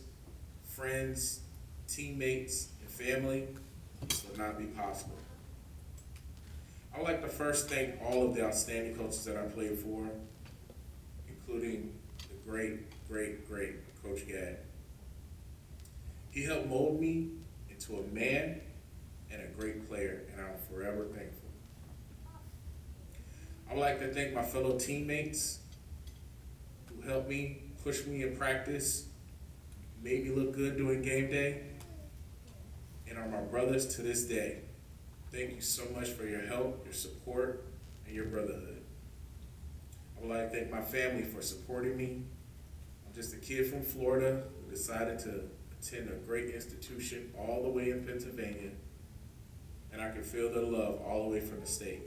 friends, teammates, and family, this would not be possible. I would like to first thank all of the outstanding coaches that I played for, including the great Coach Gadd. He helped mold me into a man and a great player, and I'm forever thankful. I would like to thank my fellow teammates who helped me, pushed me in practice, made me look good during game day, and are my brothers to this day. Thank you so much for your help, your support, and your brotherhood. I would like to thank my family for supporting me. I'm just a kid from Florida who decided to attend a great institution all the way in Pennsylvania, and I can feel the love all the way from the state.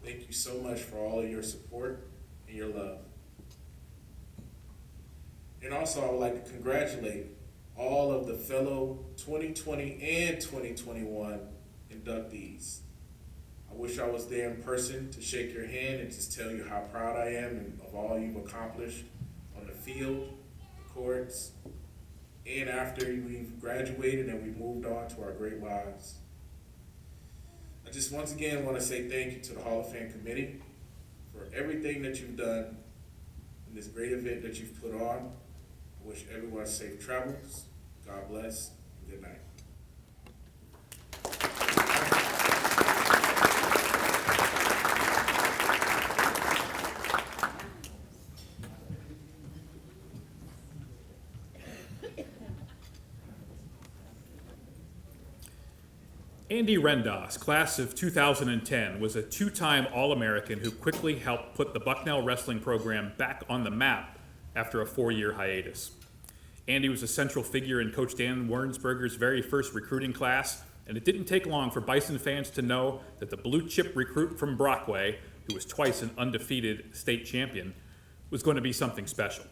Thank you so much for all of your support and your love. And also, I would like to congratulate all of the fellow 2020 and 2021 inductees. I wish I was there in person to shake your hand and just tell you how proud I am of all you've accomplished on the field, the courts, and after we've graduated and we moved on to our great lives. I just once again want to say thank you to the Hall of Fame committee for everything that you've done in this great event that you've put on. I wish everyone safe travels. God bless, and good night. Andy Rendos, class of 2010, was a two-time All-American who quickly helped put the Bucknell wrestling program back on the map after a 4-year hiatus. Andy was a central figure in Coach Dan Wernsberger's very first recruiting class, and it didn't take long for Bison fans to know that the blue-chip recruit from Brockway, who was twice an undefeated state champion, was going to be something special.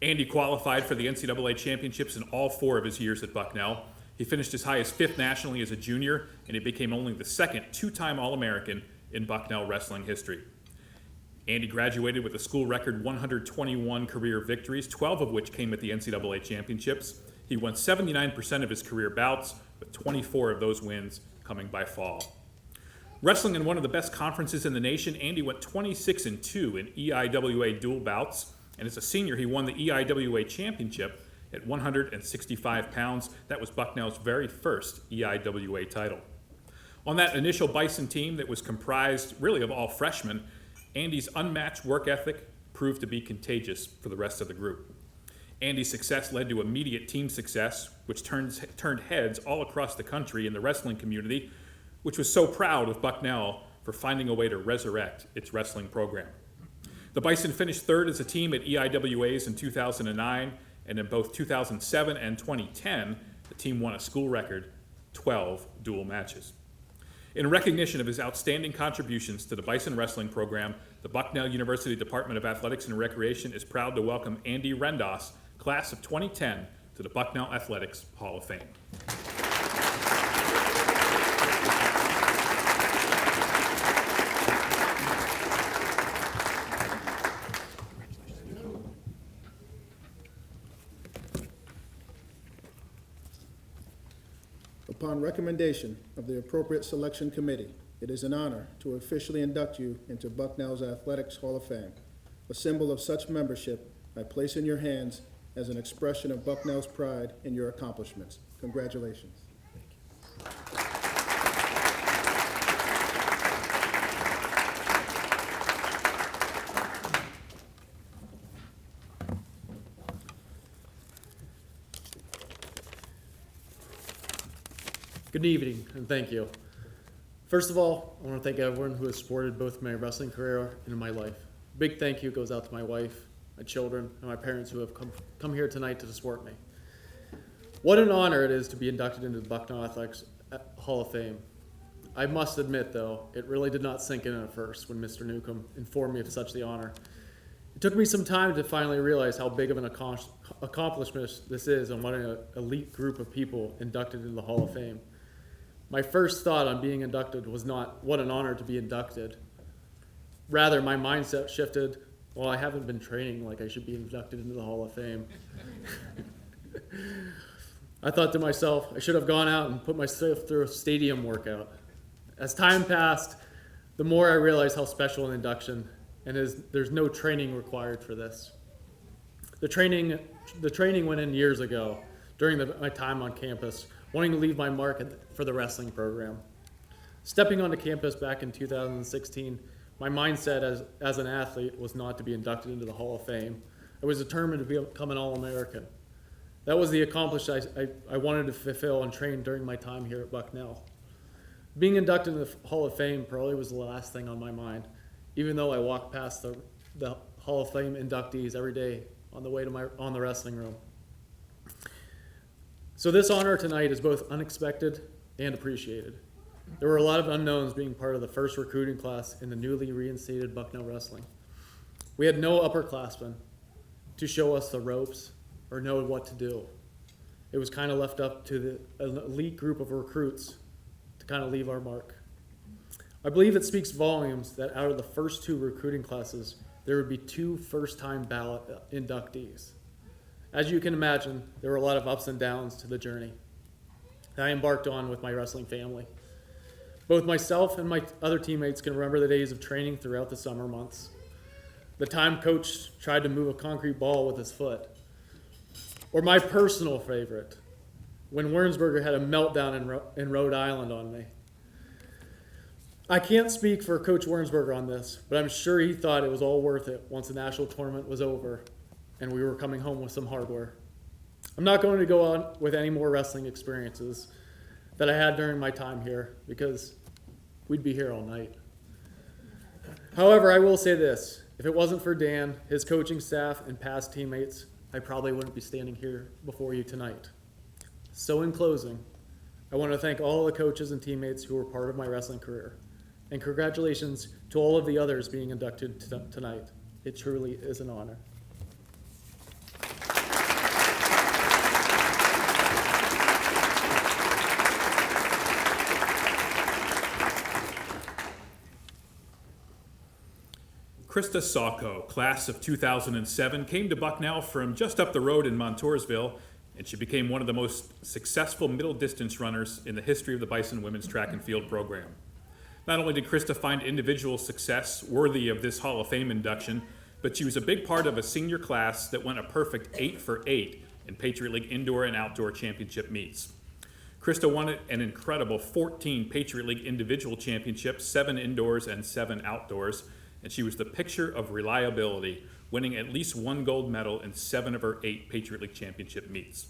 Andy qualified for the NCAA championships in all 4 of his years at Bucknell. He finished as high as 5th nationally as a junior, and he became only the second two-time All-American in Bucknell wrestling history. Andy graduated with a school record 121 career victories, 12 of which came at the NCAA championships. He won 79% of his career bouts, with 24 of those wins coming by fall. Wrestling in one of the best conferences in the nation, Andy went 26-2 in EIWA dual bouts, and as a senior, he won the EIWA championship at 165 pounds. That was Bucknell's very first EIWA title. On that initial Bison team that was comprised really of all freshmen, Andy's unmatched work ethic proved to be contagious for the rest of the group. Andy's success led to immediate team success, which turned heads all across the country in the wrestling community, which was so proud of Bucknell for finding a way to resurrect its wrestling program. The Bison finished 3rd as a team at EIWAs in 2009, and in both 2007 and 2010, the team won a school record 12 dual matches. In recognition of his outstanding contributions to the Bison wrestling program, the Bucknell University Department of Athletics and Recreation is proud to welcome Andy Rendos, class of 2010, to the Bucknell Athletics Hall of Fame. Upon recommendation of the appropriate selection committee, it is an honor to officially induct you into Bucknell's Athletics Hall of Fame. A symbol of such membership I place in your hands as an expression of Bucknell's pride in your accomplishments. Congratulations. Good evening, and thank you. First of all, I want to thank everyone who has supported both my wrestling career and my life. Big thank you goes out to my wife, my children, and my parents who have come here tonight to support me. What an honor it is to be inducted into the Bucknell Athletics Hall of Fame. I must admit, though, it really did not sink in at first when Mr. Newcomb informed me of such the honor. It took me some time to finally realize how big of an accomplishment this is and what an elite group of people inducted into the Hall of Fame. My first thought on being inducted was not, what an honor to be inducted. Rather, my mindset shifted, well, I haven't been training like I should be inducted into the Hall of Fame. I thought to myself, I should have gone out and put myself through a stadium workout. As time passed, the more I realized how special an induction and there's no training required for this. The training went in years ago during my time on campus, wanting to leave my mark for the wrestling program. Stepping onto campus back in 2016, my mindset as an athlete was not to be inducted into the Hall of Fame. I was determined to become an All-American. That was the accomplishment I wanted to fulfill and train during my time here at Bucknell. Being inducted into the Hall of Fame probably was the last thing on my mind, even though I walk past the Hall of Fame inductees every day on the way to on the wrestling room. So this honor tonight is both unexpected and appreciated. There were a lot of unknowns being part of the first recruiting class in the newly reinstated Bucknell Wrestling. We had no upperclassmen to show us the ropes or know what to do. It was kind of left up to an elite group of recruits to kind of leave our mark. I believe it speaks volumes that out of the first 2 recruiting classes, there would be 2 first-time ballot inductees. As you can imagine, there were a lot of ups and downs to the journey that I embarked on with my wrestling family. Both myself and my other teammates can remember the days of training throughout the summer months. The time coach tried to move a concrete ball with his foot. Or my personal favorite, when Wernsberger had a meltdown in Rhode Island on me. I can't speak for Coach Wernsberger on this, but I'm sure he thought it was all worth it once the national tournament was over and we were coming home with some hardware. I'm not going to go on with any more wrestling experiences that I had during my time here because we'd be here all night. However, I will say this, if it wasn't for Dan, his coaching staff, and past teammates, I probably wouldn't be standing here before you tonight. So in closing, I want to thank all the coaches and teammates who were part of my wrestling career. And congratulations to all of the others being inducted tonight. It truly is an honor. Krista Sacco, class of 2007, came to Bucknell from just up the road in Montoursville, and she became one of the most successful middle distance runners in the history of the Bison women's track and field program. Not only did Krista find individual success worthy of this Hall of Fame induction, but she was a big part of a senior class that went a perfect 8 for 8 in Patriot League indoor and outdoor championship meets. Krista won an incredible 14 Patriot League individual championships, 7 indoors and 7 outdoors, and she was the picture of reliability, winning at least 1 gold medal in 7 of her 8 Patriot League championship meets.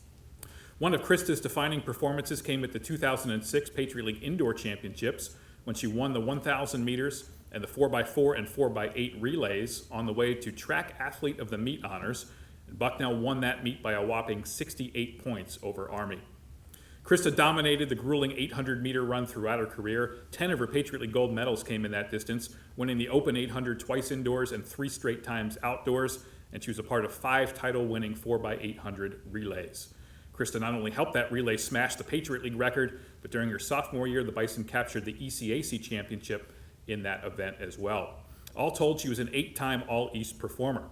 One of Krista's defining performances came at the 2006 Patriot League Indoor Championships when she won the 1,000 meters and the 4x4 and 4x8 relays on the way to Track Athlete of the Meet honors. And Bucknell won that meet by a whopping 68 points over Army. Krista dominated the grueling 800-meter run throughout her career. 10 of her Patriot League gold medals came in that distance, winning the Open 800 twice indoors and 3 straight times outdoors, and she was a part of 5 title-winning 4x800 relays. Krista not only helped that relay smash the Patriot League record, but during her sophomore year, the Bison captured the ECAC championship in that event as well. All told, she was an 8-time All-East performer.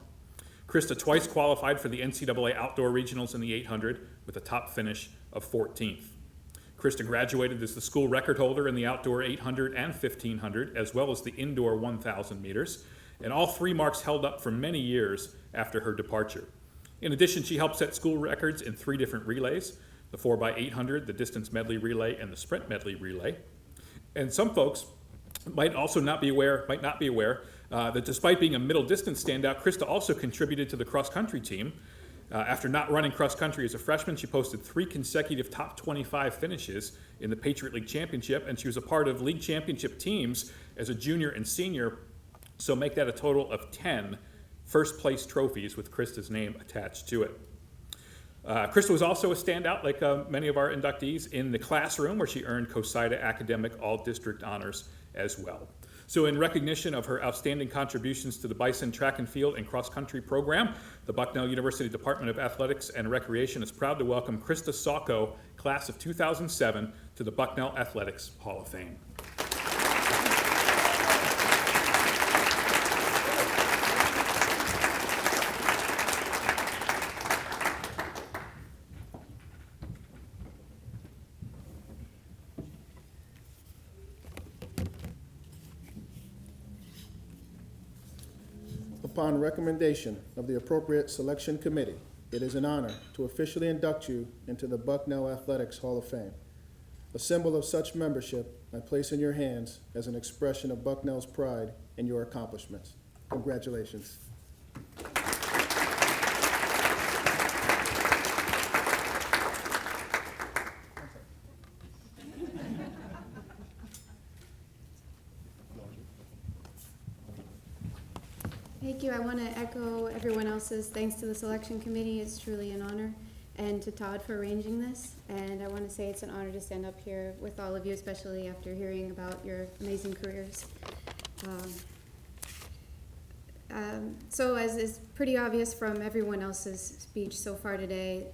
Krista twice qualified for the NCAA Outdoor Regionals in the 800 with a top finish of 14th. Krista graduated as the school record holder in the outdoor 800 and 1500, as well as the indoor 1,000 meters, and all 3 marks held up for many years after her departure. In addition, she helped set school records in 3 different relays, the 4x800, the distance medley relay, and the sprint medley relay. And some folks might not be aware that despite being a middle distance standout, Krista also contributed to the cross country team, After not running cross country as a freshman, she posted 3 consecutive top 25 finishes in the Patriot League Championship, and she was a part of league championship teams as a junior and senior, so make that a total of 10 first place trophies with Krista's name attached to it. Krista was also a standout, like many of our inductees, in the classroom, where she earned COSIDA Academic All-District Honors as well. So in recognition of her outstanding contributions to the Bison track and field and cross-country program, the Bucknell University Department of Athletics and Recreation is proud to welcome Krista Sacco, class of 2007, to the Bucknell Athletics Hall of Fame. Upon recommendation of the appropriate selection committee, it is an honor to officially induct you into the Bucknell Athletics Hall of Fame. A symbol of such membership I place in your hands as an expression of Bucknell's pride in your accomplishments. Congratulations. Thank you. I want to echo everyone else's thanks to the selection committee. It's truly an honor. And to Todd for arranging this. And I want to say it's an honor to stand up here with all of you, especially after hearing about your amazing careers. So as is pretty obvious from everyone else's speech so far today,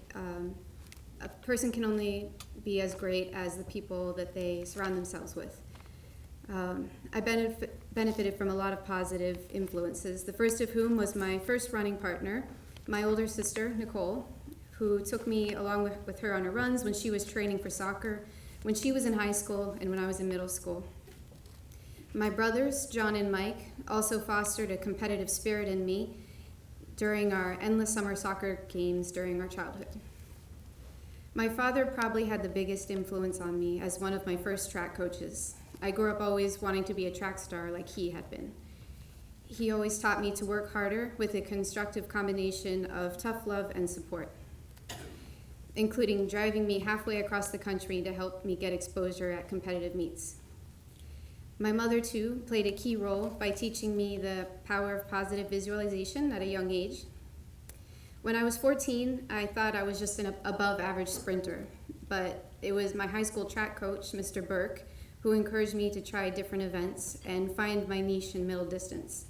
a person can only be as great as the people that they surround themselves with. I benefited from a lot of positive influences, the first of whom was my first running partner, my older sister, Nicole, who took me along with her on her runs when she was training for soccer, when she was in high school, and when I was in middle school. My brothers, John and Mike, also fostered a competitive spirit in me during our endless summer soccer games during our childhood. My father probably had the biggest influence on me as one of my first track coaches. I grew up always wanting to be a track star like he had been. He always taught me to work harder with a constructive combination of tough love and support, including driving me halfway across the country to help me get exposure at competitive meets. My mother, too, played a key role by teaching me the power of positive visualization at a young age. When I was 14, I thought I was just an above-average sprinter, but it was my high school track coach, Mr. Burke, who encouraged me to try different events and find my niche in middle distance.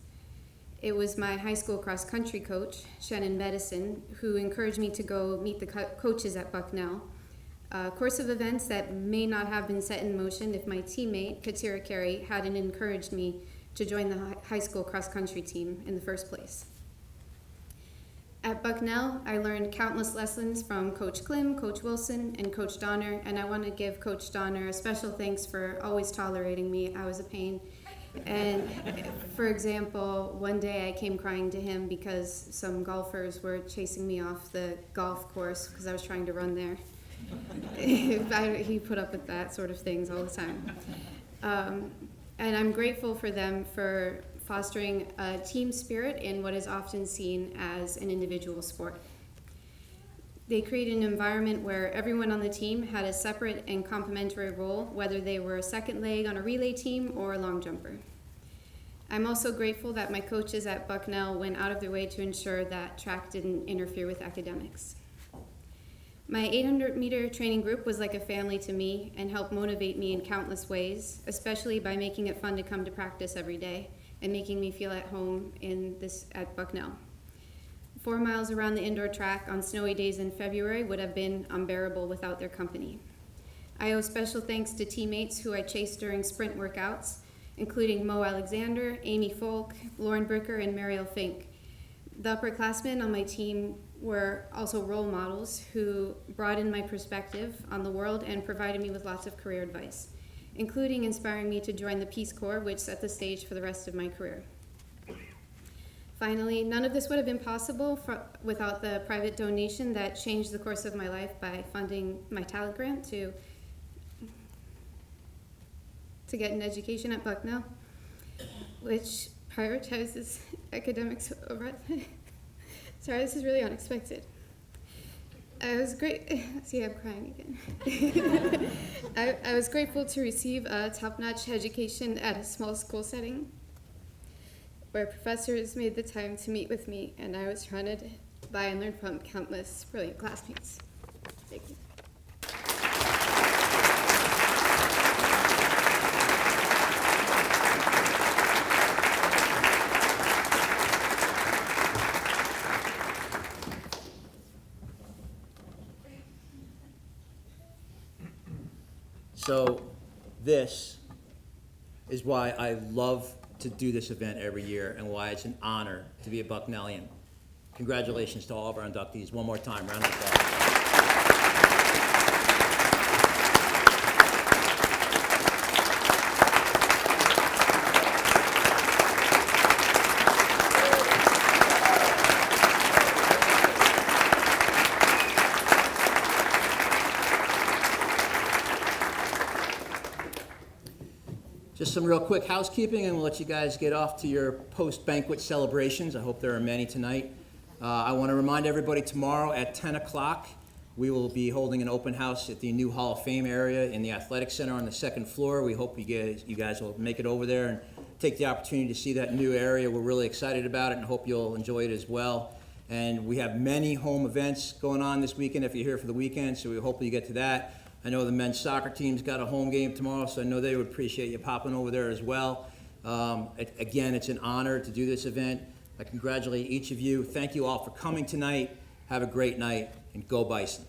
It was my high school cross-country coach, Shannon Medicine, who encouraged me to go meet the coaches at Bucknell, a course of events that may not have been set in motion if my teammate, Katira Carey, hadn't encouraged me to join the high school cross-country team in the first place. At Bucknell, I learned countless lessons from Coach Klim, Coach Wilson, and Coach Donner, and I want to give Coach Donner a special thanks for always tolerating me. I was a pain. And for example, one day I came crying to him because some golfers were chasing me off the golf course because I was trying to run there. He put up with that sort of things all the time. And I'm grateful for them for fostering a team spirit in what is often seen as an individual sport. They created an environment where everyone on the team had a separate and complementary role, whether they were a second leg on a relay team or a long jumper. I'm also grateful that my coaches at Bucknell went out of their way to ensure that track didn't interfere with academics. My 800-meter training group was like a family to me and helped motivate me in countless ways, especially by making it fun to come to practice every day and making me feel at home at Bucknell. 4 miles around the indoor track on snowy days in February would have been unbearable without their company. I owe special thanks to teammates who I chased during sprint workouts, including Mo Alexander, Amy Folk, Lauren Bricker, and Mariel Fink. The upperclassmen on my team were also role models who broadened my perspective on the world and provided me with lots of career advice, including inspiring me to join the Peace Corps, which set the stage for the rest of my career. Finally, none of this would have been possible without the private donation that changed the course of my life by funding my talent grant to get an education at Bucknell, which prioritizes academics over. Sorry, this is really unexpected. I was great. See, I'm crying again. I was grateful to receive a top-notch education at a small school setting where professors made the time to meet with me, and I was surrounded by and learned from countless brilliant classmates. Thank you. So this is why I love to do this event every year and why it's an honor to be a Bucknellian. Congratulations to all of our inductees. One more time, round of applause. Just some real quick housekeeping, and we'll let you guys get off to your post-banquet celebrations. I hope there are many tonight. I want to remind everybody tomorrow at 10 o'clock, we will be holding an open house at the new Hall of Fame area in the Athletic Center on the second floor. We hope you guys will make it over there and take the opportunity to see that new area. We're really excited about it and hope you'll enjoy it as well. And we have many home events going on this weekend if you're here for the weekend, so we hope you get to that. I know the men's soccer team's got a home game tomorrow, so I know they would appreciate you popping over there as well. Again, it's an honor to do this event. I congratulate each of you. Thank you all for coming tonight. Have a great night, and go Bison.